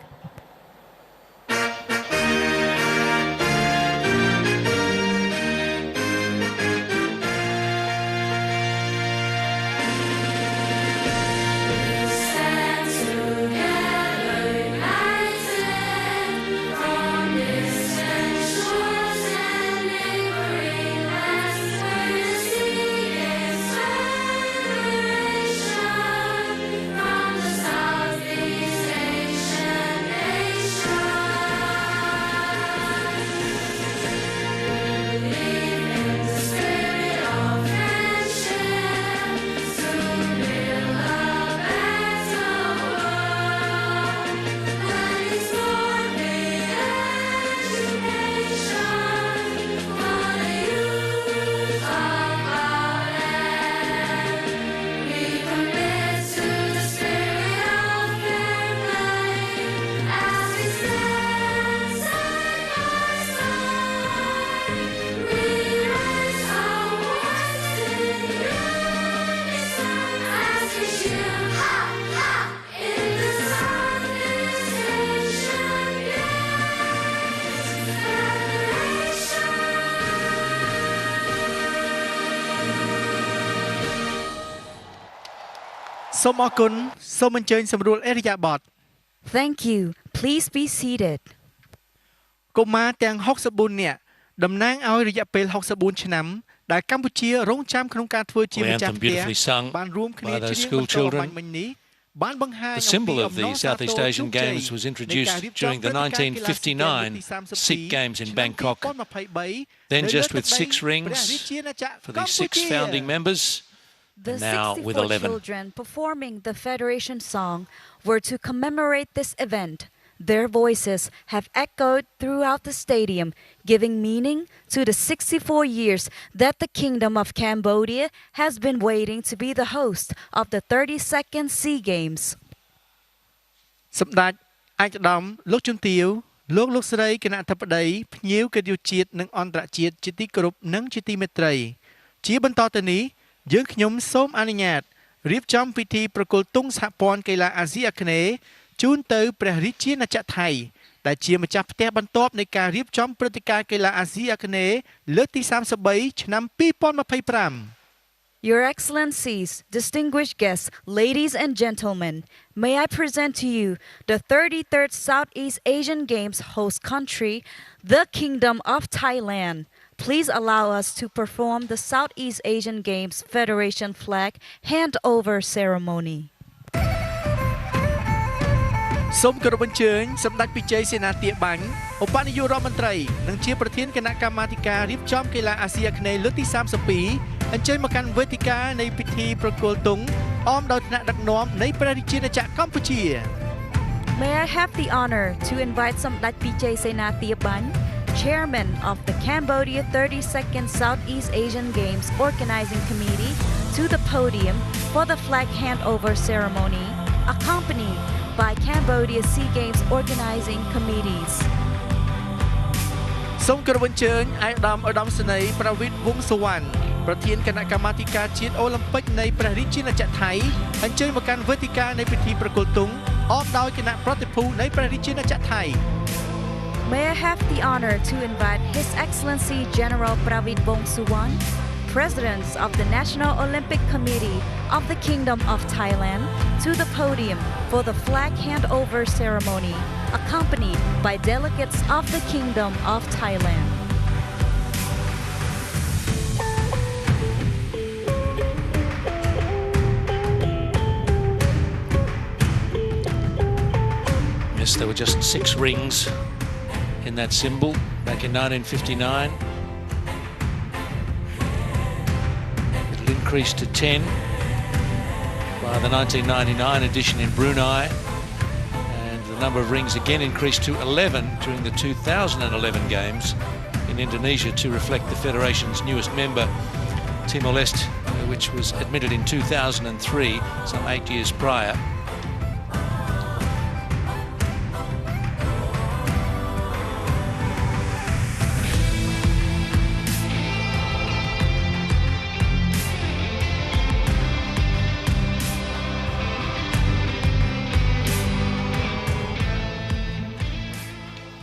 Thank you. Please be seated. កុមារទាំង64នាក់តំណាងឲ្យរយៈពេល64ឆ្នាំដែលកម្ពុជារងចាំក្នុងការធ្វើជាម្ចាស់ផ្ទះបានរួមគ្នាច្រៀងបន្តបាញ់មិញនេះបានបង្ហាញ The symbol of the Southeast Asian Games was introduced during the 1959 Sikh Games in Bangkok. Then just with 6 rings for the 6 founding members. The now 64 with 11 children performing the Federation song were to commemorate this event. Their voices have echoed throughout the stadium, giving meaning to the 64 years that the Kingdom of Cambodia has been waiting to be the host of the 32nd SEA Games. សម្ដេចឯកឧត្តមលោកជំទាវលោកស្រីគណៈអធិបតីភ្ញៀវកិត្តិយសជាតិនិងអន្តរជាតិជាទីគោរពនិងជាទីមេត្រីជាបន្តទៅនេះយើងខ្ញុំសូមអនុញ្ញាតរៀបចំពិធីប្រគល់ទង់សហព័ន្ធកីឡាអាស៊ីអាគ្នេយ៍ជូនទៅព្រះរាជាណាចក្រថៃ ដែលជាម្ចាស់ផ្ទះបន្ទាប់នៃការរៀបចំព្រឹត្តិការណ៍កីឡាអាស៊ីអាគ្នេយ៍លើកទី33ឆ្នាំ2025 Your Excellencies, distinguished guests, ladies and gentlemen, may I present to you the 33rd Southeast Asian Games host country, the Kingdom of Thailand. Please allow us to perform the Southeast Asian Games Federation flag handover ceremony. សូមគោរពអញ្ជើញសម្ដេចពិជ័យសេនាទាបាញ់ឧបនាយករដ្ឋមន្ត្រីនិងជាប្រធានគណៈកម្មាធិការរៀបចំកីឡាអាស៊ីអាគ្នេយ៍លើកទី32អញ្ជើញមកកាន់វេទិកានៃពិធីប្រគល់ទង់អមដោយថ្នាក់ដឹកនាំនៃព្រះរាជាណាចក្រកម្ពុជា May I have the honor to invite Samdech Pichai Senathiapany, Chairman of the Cambodia 32nd Southeast Asian Games Organizing Committee, to the podium for the flag handover ceremony, accompanied by Cambodia SEA Games Organizing Committees. សូមគោរពអញ្ជើញឯកឧត្តមសេនីយ៍ប្រវិតវង្សសុវណ្ណប្រធានគណៈកម្មាធិការជាតិអូឡ িম্প ិកនៃព្រះរាជាណាចក្រថៃអញ្ជើញមកកាន់វេទិកានៃពិធីប្រគល់ទង់អមដោយគណៈប្រតិភូនៃព្រះរាជាណាចក្រថៃ May I have the honor to invite His Excellency General Pravit Vongsuwan, President of the National Olympic Committee of the Kingdom of Thailand, to the podium for the flag handover ceremony, accompanied by delegates of the Kingdom of Thailand. Yes, there were just 6 rings in that symbol back in 1959. It'll increase to 10 by the 1999 edition in Brunei, and the number of rings again increased to 11 during the 2011 Games in Indonesia to reflect the Federation's newest member, Timor-Leste, which was admitted in 2003, some 8 years prior.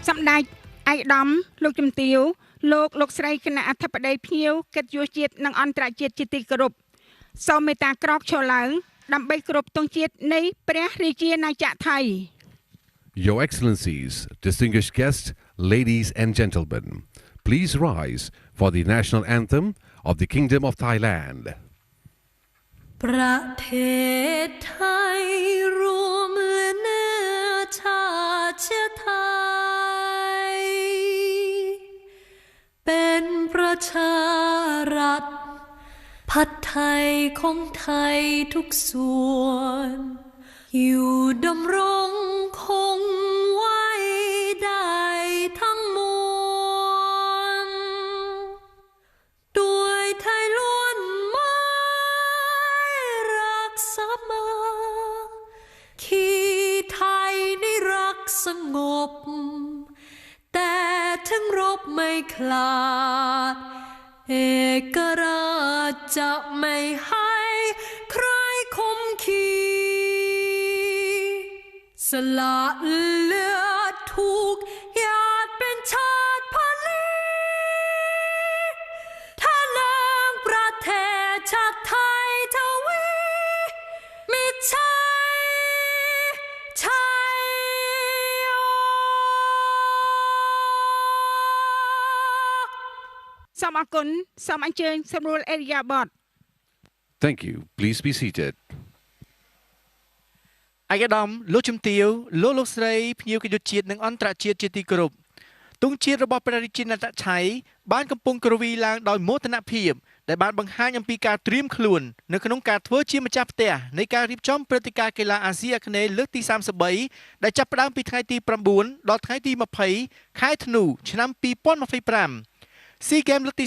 Samdech ឯកឧត្តមលោកជំទាវលោកស្រីគណៈអធិបតីភ្ញៀវកិត្តិយសជាតិនិងអន្តរជាតិជាទីគោរពសូមមេត្តាក្រោកឈរឡើងដើម្បីគោរពទង់ជាតិនៃព្រះរាជាណាចក្រថៃ Your Excellencies, distinguished guests, ladies and gentlemen, please rise for the national anthem of the Kingdom of Thailand. ประเทศไทยรวมและเนื้อชาติเชื้อไทยเป็นประชารัฐผัดไทยของไทยทุกส่วนอยู่ดำรงคงไว้ได้ทั้งมวลด้วยไทยล้วนไม้รักสามัคคีไทยนี่รักสงบแต่ถึงรบไม่คลาดเอกราชจะไม่ให้ใครคมขีสละเลือดถูกหยาดเป็นชาติพันลีถ้าเลิงประเทศชาติไทยทวีมิใช่ชัยโย សូមអរគុណសូមអញ្ជើញសម្រួលអេរិយាបថ Thank you. Please be seated. ឯកឧត្តមលោកជំទាវលោកស្រីភ្ញៀវកិត្តិយសជាតិនិងអន្តរជាតិជាទីគោរពទង់ជាតិរបស់ព្រះរាជាណាចក្រថៃបានកំពុងគ្រវីឡើងដោយមោទនភាពដែលបានបង្ហាញអំពីការត្រៀមខ្លួននៅក្នុងការធ្វើជាម្ចាស់ផ្ទះនៃការរៀបចំព្រឹត្តិការណ៍កីឡាអាស៊ីអាគ្នេយ៍លើកទី33ដែលចាប់ផ្ដើមពីថ្ងៃទី9ដល់ថ្ងៃទី20ខែធ្នូឆ្នាំ2025 SEA Games លើកទី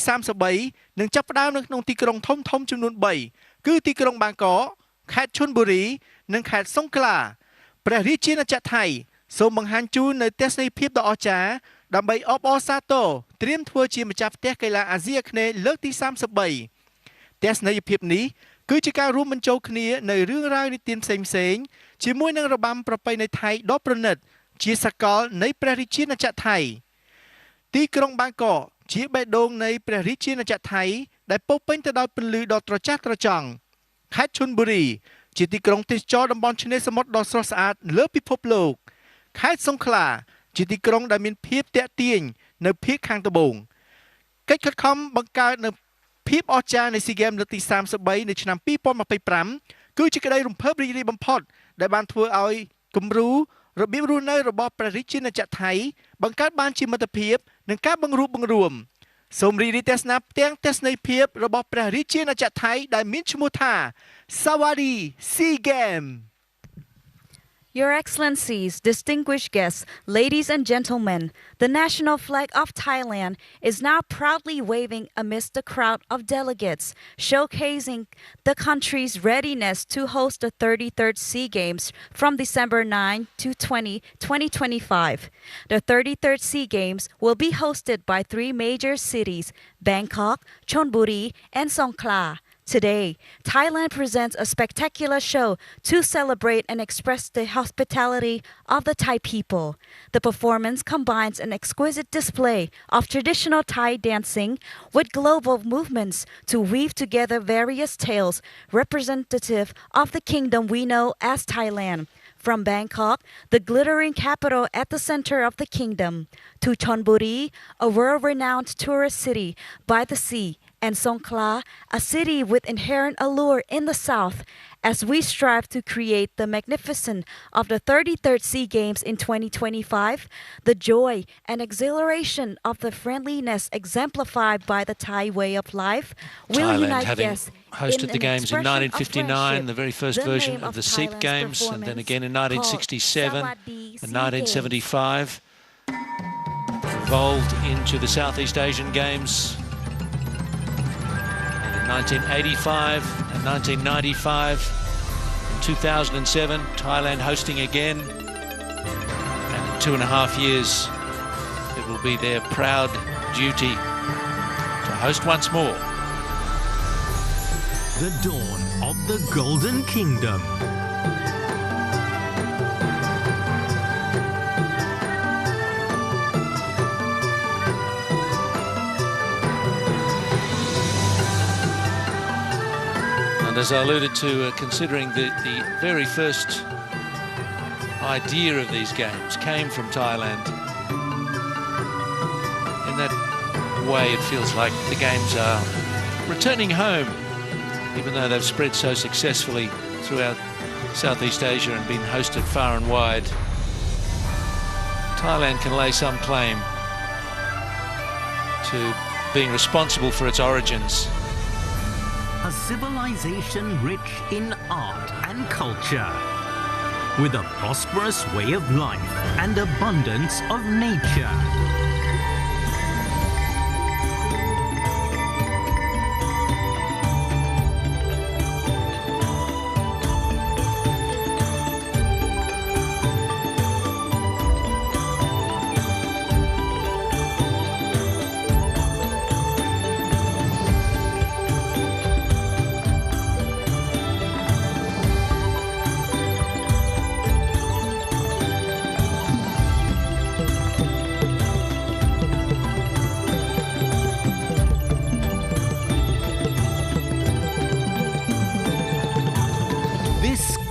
33នឹងចាប់ផ្ដើមនៅក្នុងទីក្រុងធំៗចំនួន3គឺទីក្រុងបាងកកខេត្តឈុនបុរីនិងខេត្តសុងក្លាព្រះរាជាណាចក្រថៃសូមបង្ហាញជូននូវទស្សនីយភាពដ៏អស្ចារ្យដើម្បីអបអរសាទរត្រៀមធ្វើជាម្ចាស់ផ្ទះកីឡាអាស៊ីអាគ្នេយ៍លើកទី33ទស្សនីយភាពនេះគឺជាការរួមបញ្ចូលគ្នានៅរឿងរ៉ាវនិទានផ្សេងៗជាមួយនឹងរបាំប្រពៃណីថៃដ៏ប្រណិត ជាសកលនៃព្រះរាជាណាចក្រថៃទីក្រុងបាងកកជាបេះដូងនៃព្រះរាជាណាចក្រថៃដែលពោរពេញទៅដោយពន្លឺដ៏ត្រចះត្រចង់ខេត្តឈុនបុរីជាទីក្រុងទេសចរតំបន់ឆ្នេរសមុទ្រដ៏ស្រស់ស្អាតលើពិភពលោកខេត្តសង្ខឡាជាទីក្រុងដែលមានភាពទាក់ទាញនៅភាគខាងត្បូងកិច្ចខិតខំបង្កើតនៅភាពអស្ចារ្យនៃ SEA Games លើកទី33នៅឆ្នាំ2025គឺជាក្តីរំភើបរីករាយបំផុតដែលបានធ្វើឲ្យគំរូរបៀបរស់នៅរបស់ព្រះរាជាណាចក្រថៃបង្កើតបានជាមិត្តភាពនិងការបង្រួបបង្រួមសូមរីករាយទស្សនាផ្ទាំងទស្សនីយភាពរបស់ព្រះរាជាណាចក្រថៃដែលមានឈ្មោះថា Sawadi SEA Games Your Excellencies, distinguished guests, ladies and gentlemen, the national flag of Thailand is now proudly waving amidst the crowd of delegates, showcasing the country's readiness to host the 33rd SEA Games from December 9 to 20, 2025. The 33rd SEA Games will be hosted by 3 major cities, Bangkok, Chonburi, and Songkhla. Today, Thailand presents a spectacular show to celebrate and express the hospitality of the Thai people. The performance combines an exquisite display of traditional Thai dancing with global movements to weave together various tales representative of the kingdom we know as Thailand. From Bangkok, the glittering capital at the center of the kingdom, to Chonburi, a world-renowned tourist city by the sea, and Songkhla, a city with inherent allure in the south, as we strive to create the magnificence of the 33rd SEA Games in 2025, the joy and exhilaration of the friendliness exemplified by the Thai way of life will Thailand unite having guests hosted the Games in 1959, the very first version name of the of SEAP Thailand's Games, and then again in 1967 and 1975. Evolved into the Southeast Asian Games. And in 1985 and 1995, in 2007, Thailand hosting again. And in 2.5 years, it will be their proud duty to host once more. The dawn of the Golden Kingdom. And as I alluded to, considering the very first idea of these games came from Thailand, in that way it feels like the games are returning home, even though they've spread so successfully throughout Southeast Asia and been hosted far and wide. Thailand can lay some claim to being responsible for its origins. A civilization rich in art and culture, with a prosperous way of life and abundance of nature.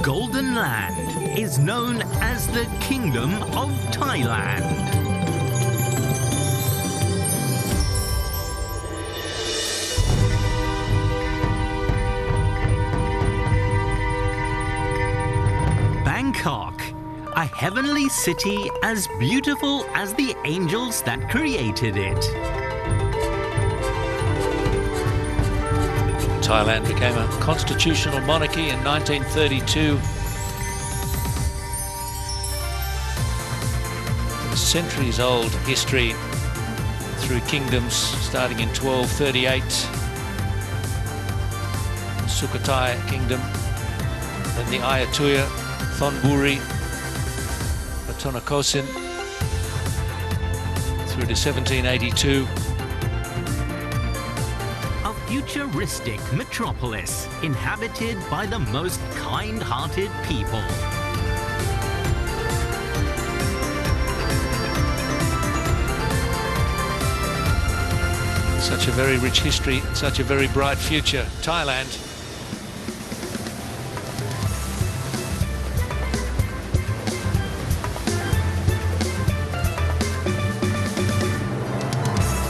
Golden Land is known as the Kingdom of Thailand. Bangkok, a heavenly city as beautiful as the angels that created it. Thailand became a constitutional monarchy in 1932. A centuries-old history through kingdoms starting in 1238. The Sukhothai Kingdom, then the Ayutthaya, Thonburi, Pattanakosin, through to 1782. Futuristic metropolis inhabited by the most kind-hearted people. Such a very rich history, such a very bright future. Thailand.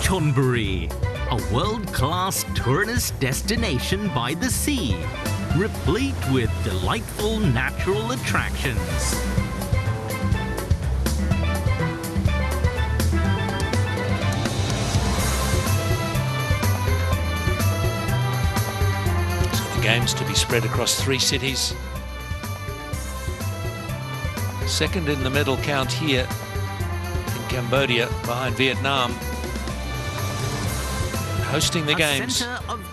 Chonburi, a world-class tourist destination by the sea, replete with delightful natural attractions. Games to be spread across 3 cities. Second in the medal count here in Cambodia, behind Vietnam. Hosting the games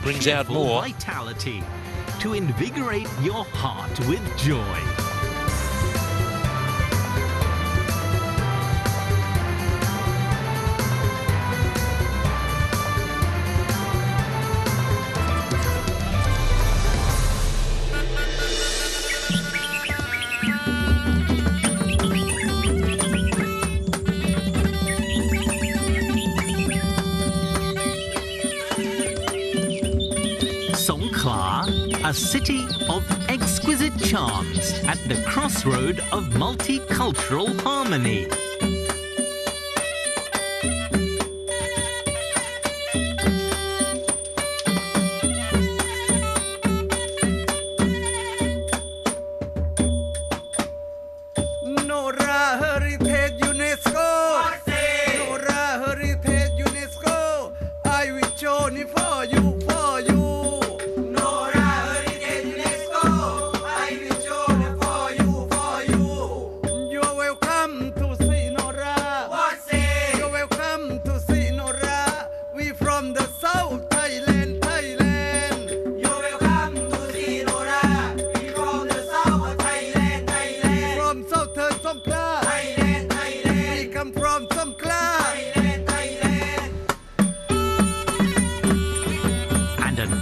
brings out more vitality to invigorate your heart with joy. A city of exquisite charms at the crossroad of multicultural harmony. Nora Heritage UNESCO. Nora Heritage UNESCO. I will show it for you, for you.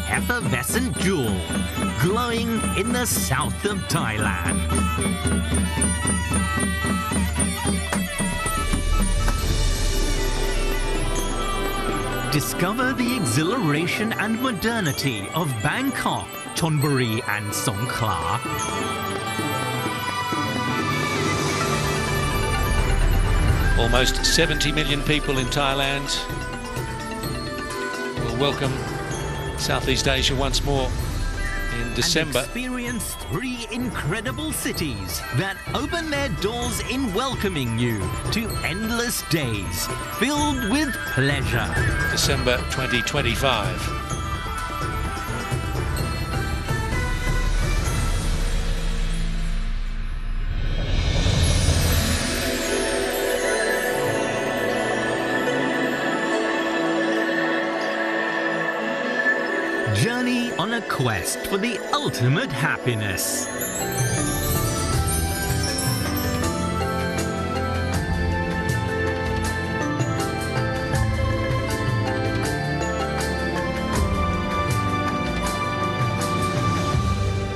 Effervescent jewel glowing in the south of Thailand. Discover the exhilaration and modernity of Bangkok, Chonburi and Songkhla. Almost 70 million people in Thailand will welcome Southeast Asia once more in December. And experience 3 incredible cities that open their doors in welcoming you to endless days filled with pleasure. December 2025. Journey on a quest for the ultimate happiness.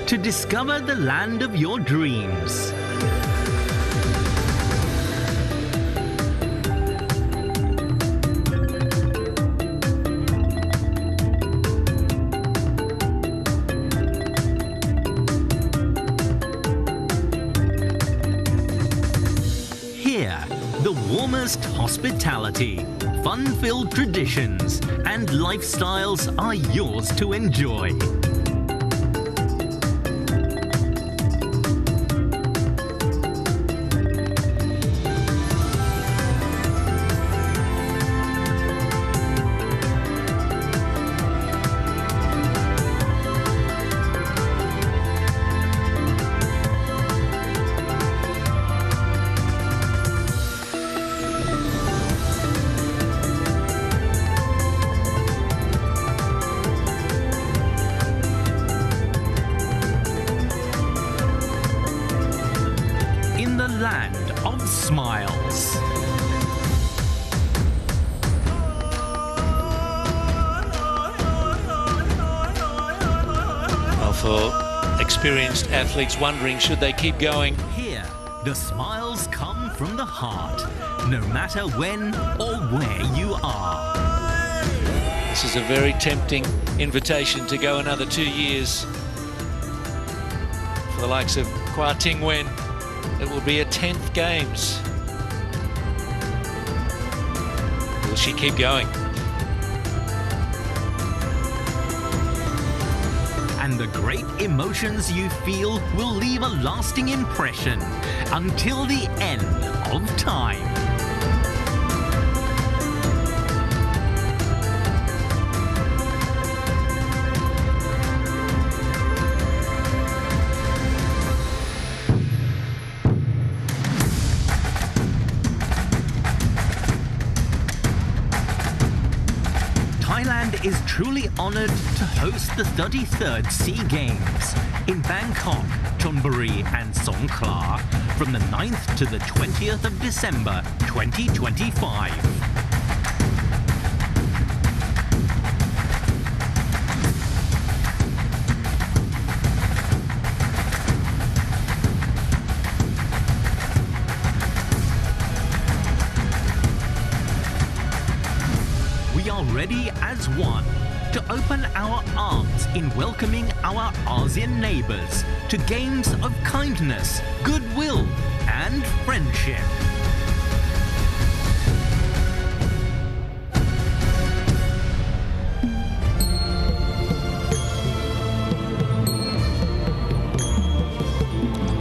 To discover the land of your dreams. Hospitality, fun-filled traditions, and lifestyles are yours to enjoy. Land of smiles. Well, for experienced athletes wondering should they keep going. Here, the smiles come from the heart, no matter when or where you are. This is a very tempting invitation to go another 2 years. For the likes of Kwa Ting Wen, it will be a 10th Games. Will she keep going? And the great emotions you feel will leave a lasting impression until the end of time. Thailand is truly honoured to host the 33rd SEA Games in Bangkok, Chonburi and Songkhla from the 9th to the 20th of December 2025. We are ready as one to open our arms in welcoming our ASEAN neighbours to games of kindness, goodwill and friendship.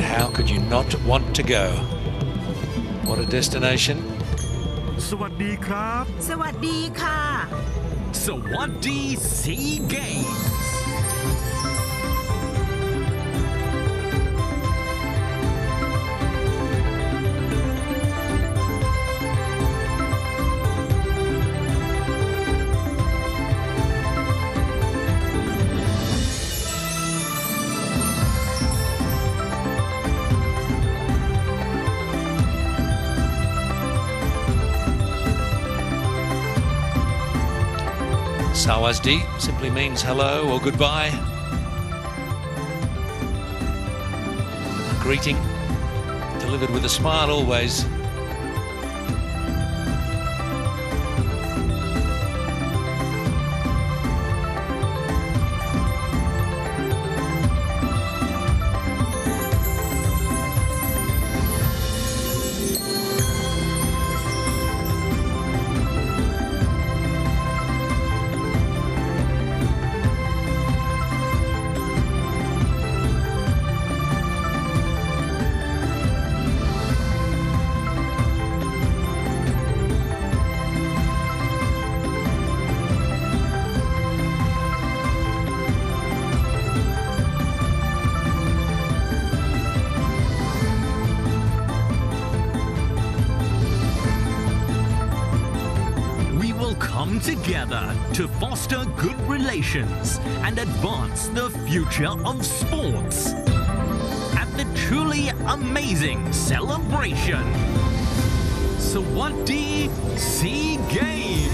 How could you not want to go? What a destination. สวัสดีครับ สวัสดีค่ะ Sawadee SEA Games. Sawasdi simply means hello or goodbye. A greeting delivered with a smile always. Come together to foster good relations and advance the future of sports. At the truly amazing celebration, Sawadee SEA Games.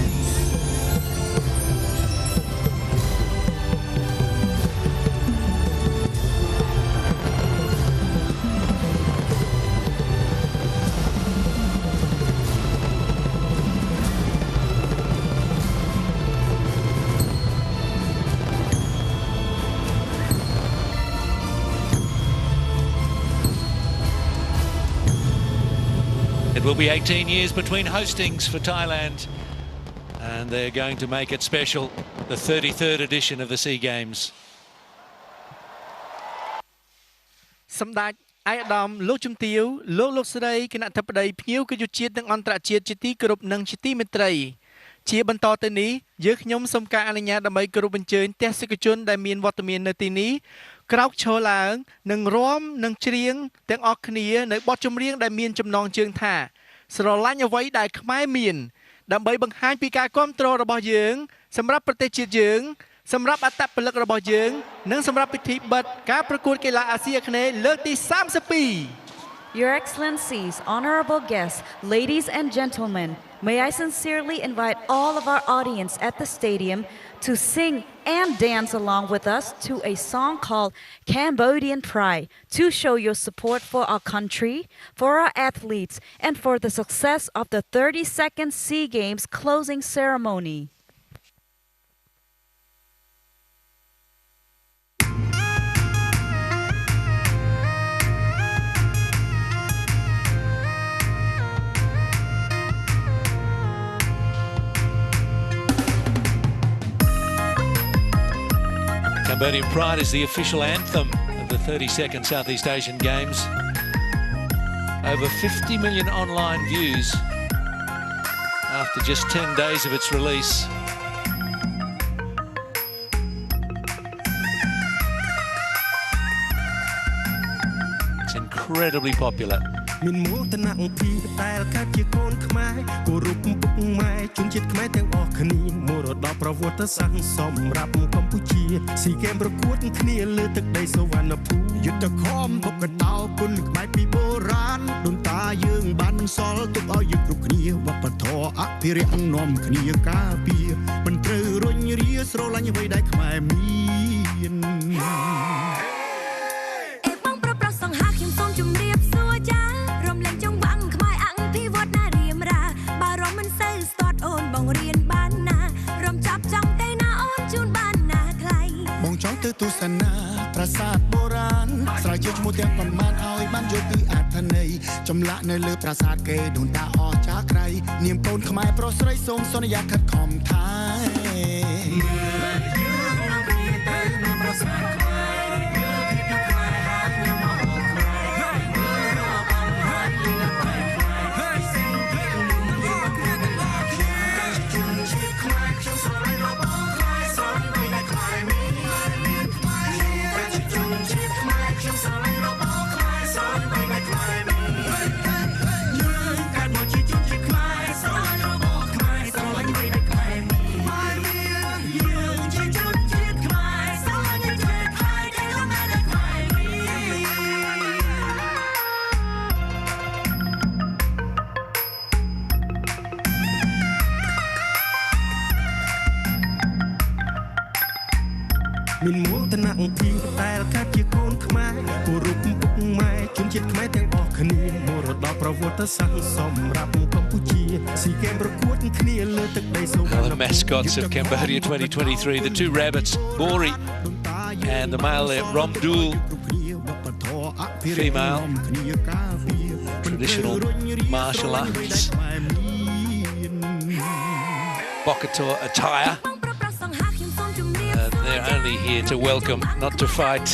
It will be 18 years between hostings for Thailand, and they're going to make it special, the 33rd edition of the SEA Games. សម្ដេចឯកឧត្តមលោកជំទាវលោកស្រីគណៈអធិបតីភ្ញៀវកិត្តិយសជាតិនិងអន្តរជាតិជាទីគោរពនិងជាទីមេត្រីជាបន្តទៅនេះយើងខ្ញុំសូមការអនុញ្ញាតដើម្បីគោរពអញ្ជើញទស្សនិកជនដែលមានវត្តមាននៅទីនេះក្រោកឈរឡើងនិងរាំនិងច្រៀងទាំងអស់គ្នានៅបទចម្រៀងដែលមានចំណងជើងថាស្រឡាញ់អ្វីដែលខ្មែរមានដើម្បីបង្ហាញពីការគាំទ្ររបស់យើងសម្រាប់ប្រទេសជាតិយើងសម្រាប់អត្តពលិករបស់យើងនិងសម្រាប់ពិធីបិទការប្រកួតកីឡាអាស៊ីអាគ្នេយ៍លើកទី32 Your Excellencies, honorable guests, ladies and gentlemen, may I sincerely invite all of our audience at the stadium to sing and dance along with us to a song called Cambodian Pride to show your support for our country, for our athletes, and for the success of the 32nd SEA Games closing ceremony. Cambodian Pride is the official anthem of the 32nd Southeast Asian Games. Over 50 million online views after just 10 days of its release. It's incredibly popular. មានមោទនភាពតែកើតជាកូនខ្មែរគោរពពុកម៉ែជនជាតិខ្មែរទាំងអស់គ្នាមរតកប្រវត្តិសាស្ត្រសម្រាប់កម្ពុជាស៊ីហ្គេមប្រកួតគ្នាលើទឹកដីសវណ្ណភូមិយុទ្ធខំបុកកតោគុណខ្មែរពីបុរាណដូនតាយើងបានបន្សល់ទុកឲ្យយើងគ្រប់គ្នាវប្បធម៌អភិរក្សនាំគ្នាការពារមិនត្រូវរញរាស្រឡាញ់អ្វីដែលខ្មែរមាន ទស្សនាប្រាសាទបុរាណស្រាវជ្រាវឈ្មោះទាំងប៉ុន្មានឲ្យបានយល់ពីអត្ថន័យចម្លាក់នៅលើប្រាសាទគេដូនតាអស្ចារ្យក្រៃនាមកូនខ្មែរប្រុសស្រីសូមសន្យាខិតខំថែ មានមោទនភាពតែកើតជាកូនខ្មែរគោរពពុកម៉ែជនជាតិខ្មែរទាំងអស់គ្នាមរតកប្រវត្តិសាស្ត្រសម្រាប់កម្ពុជាស៊ីហ្គេមប្រកួតគ្នាលើទឹកដីសវណ្ណភូមិ The mascots of Cambodia 2023, the two rabbits, Bori and the male there, Romdul, female, traditional martial arts, Bokator attire. They're only here to welcome, not to fight.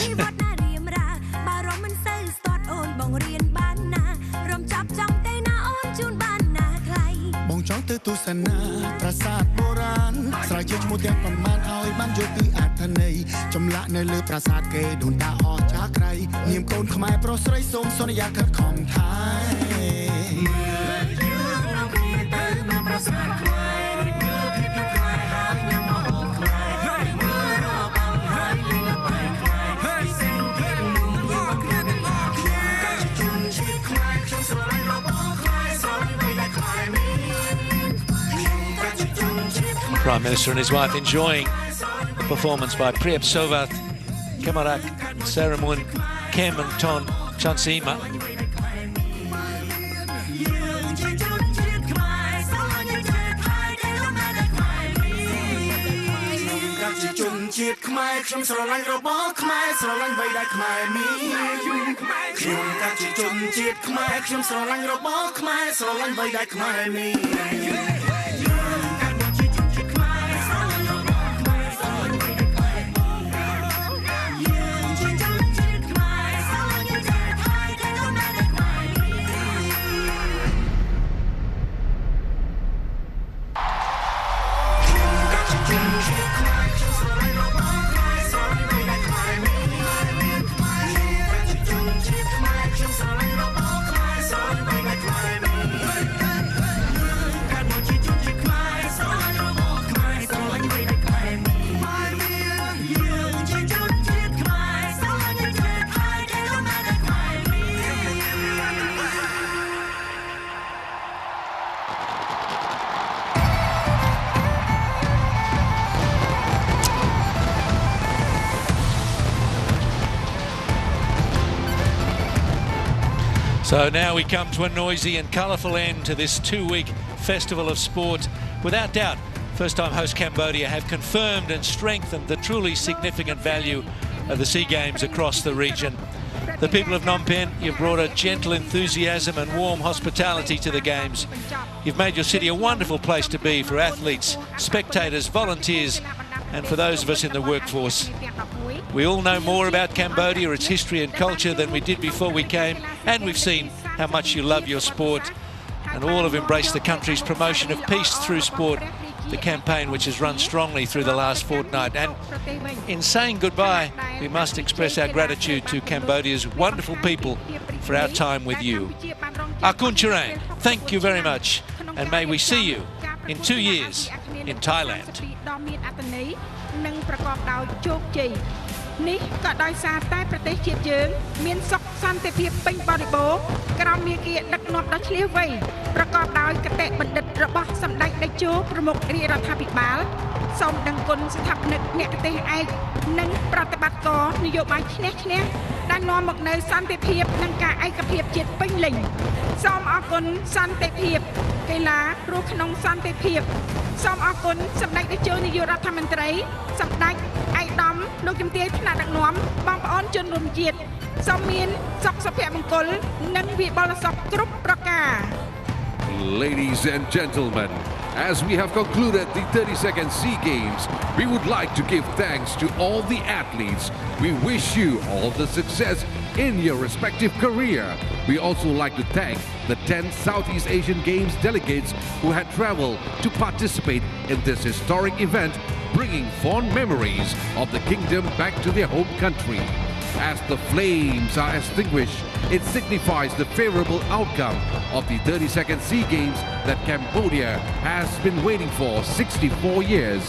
Prime Minister and his wife enjoying the performance by Priyap Sovath, Kamarak, Saramun, Kem and Ton Chansima. So now we come to a noisy and colourful end to this two-week festival of sport. Without doubt, first-time host Cambodia have confirmed and strengthened the truly significant value of the SEA Games across the region. The people of Phnom Penh, you've brought a gentle enthusiasm and warm hospitality to the Games. You've made your city a wonderful place to be for athletes, spectators, volunteers And for those of us in the workforce, we all know more about Cambodia, its history and culture than we did before we came, and we've seen how much you love your sport, and all have embraced the country's promotion of peace through sport, the campaign which has run strongly through the last fortnight. And in saying goodbye, we must express our gratitude to Cambodia's wonderful people for our time with you. Akun Chirang, thank you very much, and may we see you in 2 years in Thailand. នេះក៏ដោយសារតែប្រទេសជាតិយើងមានសុខសន្តិភាពពេញបរិបូរណ៍ក្រោមមាគ៌ាដឹកនាំដ៏ឆ្លៀសវៃប្រកបដោយគតិបណ្ឌិតរបស់សម្ដេចតេជោប្រមុខរាជរដ្ឋាភិបាលសូមដឹងគុណស្ថាបនិកអ្នកទេសឯកនិងប្រតិបត្តិការនយោបាយឈ្នះឈ្នះដែលនាំមកនូវសន្តិភាពនិងការឯកភាពជាតិពេញលេញសូមអរគុណសន្តិភាពកីឡារស់ក្នុងសន្តិភាពសូមអរគុណសម្ដេចតេជោនាយករដ្ឋមន្ត្រីសម្ដេចឯកឧត្តមលោកជំទាវថ្នាក់ដឹកនាំបងប្អូនជនរួមជាតិសូមមានសុខសុភមង្គលនិងវិបុលសុខគ្រប់ប្រការ Ladies and gentlemen, as we have concluded the 32nd SEA Games, we would like to give thanks to all the athletes. We wish you all the success in your respective career. We also like to thank the 10 Southeast Asian Games delegates who had traveled to participate in this historic event, bringing fond memories of the kingdom back to their home country. As the flames are extinguished, it signifies the favorable outcome of the 32nd SEA Games that Cambodia has been waiting for 64 years.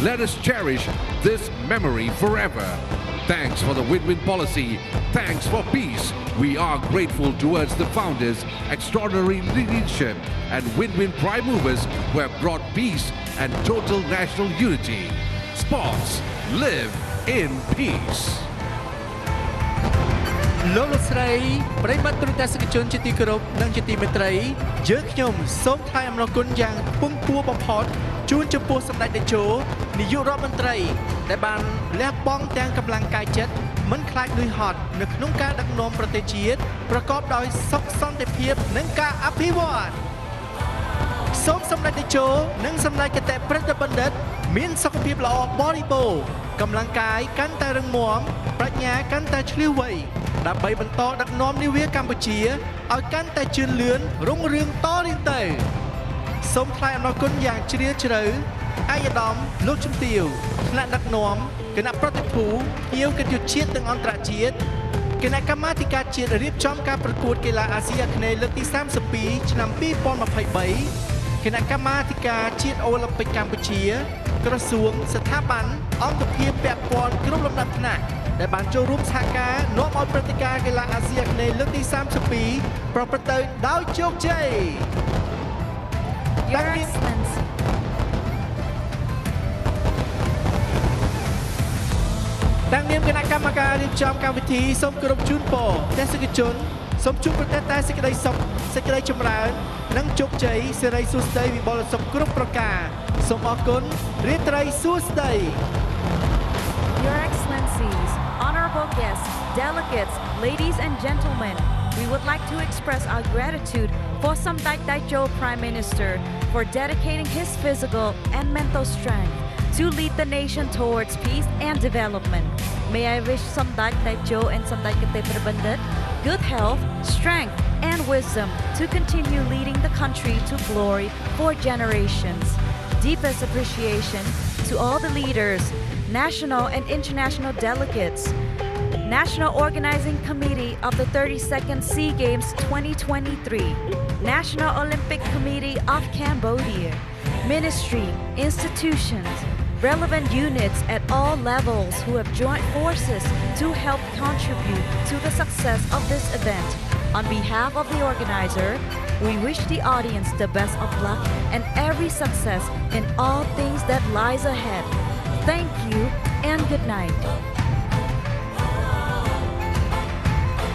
Let us cherish this memory forever. Thanks for the win-win policy. Thanks for peace. We are grateful towards the founders, extraordinary leadership, and win-win prime movers who have brought peace and total national unity. Sports, live in peace. លោកលោកស្រីប្រិយមិត្តទូរទស្សនិកជនជាទីគោរពនិងជាទីមេត្រីយើងខ្ញុំសូមថ្លែងអំណរគុណយ៉ាងពងពោះបំផុតជូនចំពោះសម្ដេចតេជោនាយករដ្ឋមន្ត្រីដែលបានលះបង់ទាំងកម្លាំងកាយចិត្តមិនខ្លាចលុយហត់នៅក្នុងការដឹកនាំប្រទេសជាតិប្រកបដោយសុខសន្តិភាពនិងការអភិវឌ្ឍសូមសម្ដេចតេជោនិងសម្ដេចគតិប្រិទ្ធបណ្ឌិតមានសុខភាពល្អបរិបូរណ៍កម្លាំងកាយកាន់តែរឹងមាំប្រាជ្ញាកាន់តែឆ្លៀសវៃដើម្បីបន្តដឹកនាំនាវាកម្ពុជាឲ្យកាន់តែជឿនលឿនរុងរឿងតរៀងទៅសូមថ្លែងអំណរគុណយ៉ាងជ្រាលជ្រៅឯកឧត្តមលោកជំទាវថ្នាក់ដឹកនាំគណៈប្រតិភូភ្ញៀវកិត្តិយសជាតិនិងអន្តរជាតិគណៈកម្មាធិការជាតិរៀបចំការប្រកួតកីឡាអាស៊ីអាគ្នេយ៍លើកទី32ឆ្នាំ2023គណៈកម្មាធិការជាតិអូឡ িম্প ពិកកម្ពុជាក្រសួងស្ថាប័នអង្គភាពពាក់ព័ន្ធគ្រប់លំដាប់ថ្នាក់ដែលបានចូលរួមសហការនាំឲ្យព្រឹត្តិការណ៍កីឡាអាស៊ីអាគ្នេយ៍លើកទី32ប្រព្រឹត្តទៅដោយជោគជ័យ Your Excellency តាំងនាមគណៈកម្មការរៀបចំកម្មវិធីសូមគោរពជូនពរទេសនិកជនសូមជួបប្រទះតែសេចក្តីសុខសេចក្តីចម្រើននិងជោគជ័យសិរីសួស្តីវិបុលសុខគ្រប់ប្រការសូមអរគុណរាត្រីសួស្តី Your Excellencies, honorable guests, delegates, ladies and gentlemen, we would like to express our gratitude for Samdech Techo Prime Minister for dedicating his physical and mental strength to lead the nation towards peace and development. May I wish Samdech Techo and Samdech Bandit good health, strength, and wisdom to continue leading the country to glory for generations. Deepest appreciation to all the leaders, national and international delegates, National Organizing Committee of the 32nd SEA Games 2023, National Olympic Committee of Cambodia, ministry, institutions, relevant units at all levels who have joined forces to help contribute to the success of this event. On behalf of the organizer, we wish the audience the best of luck and every success in all things that lies ahead. Thank you and good night.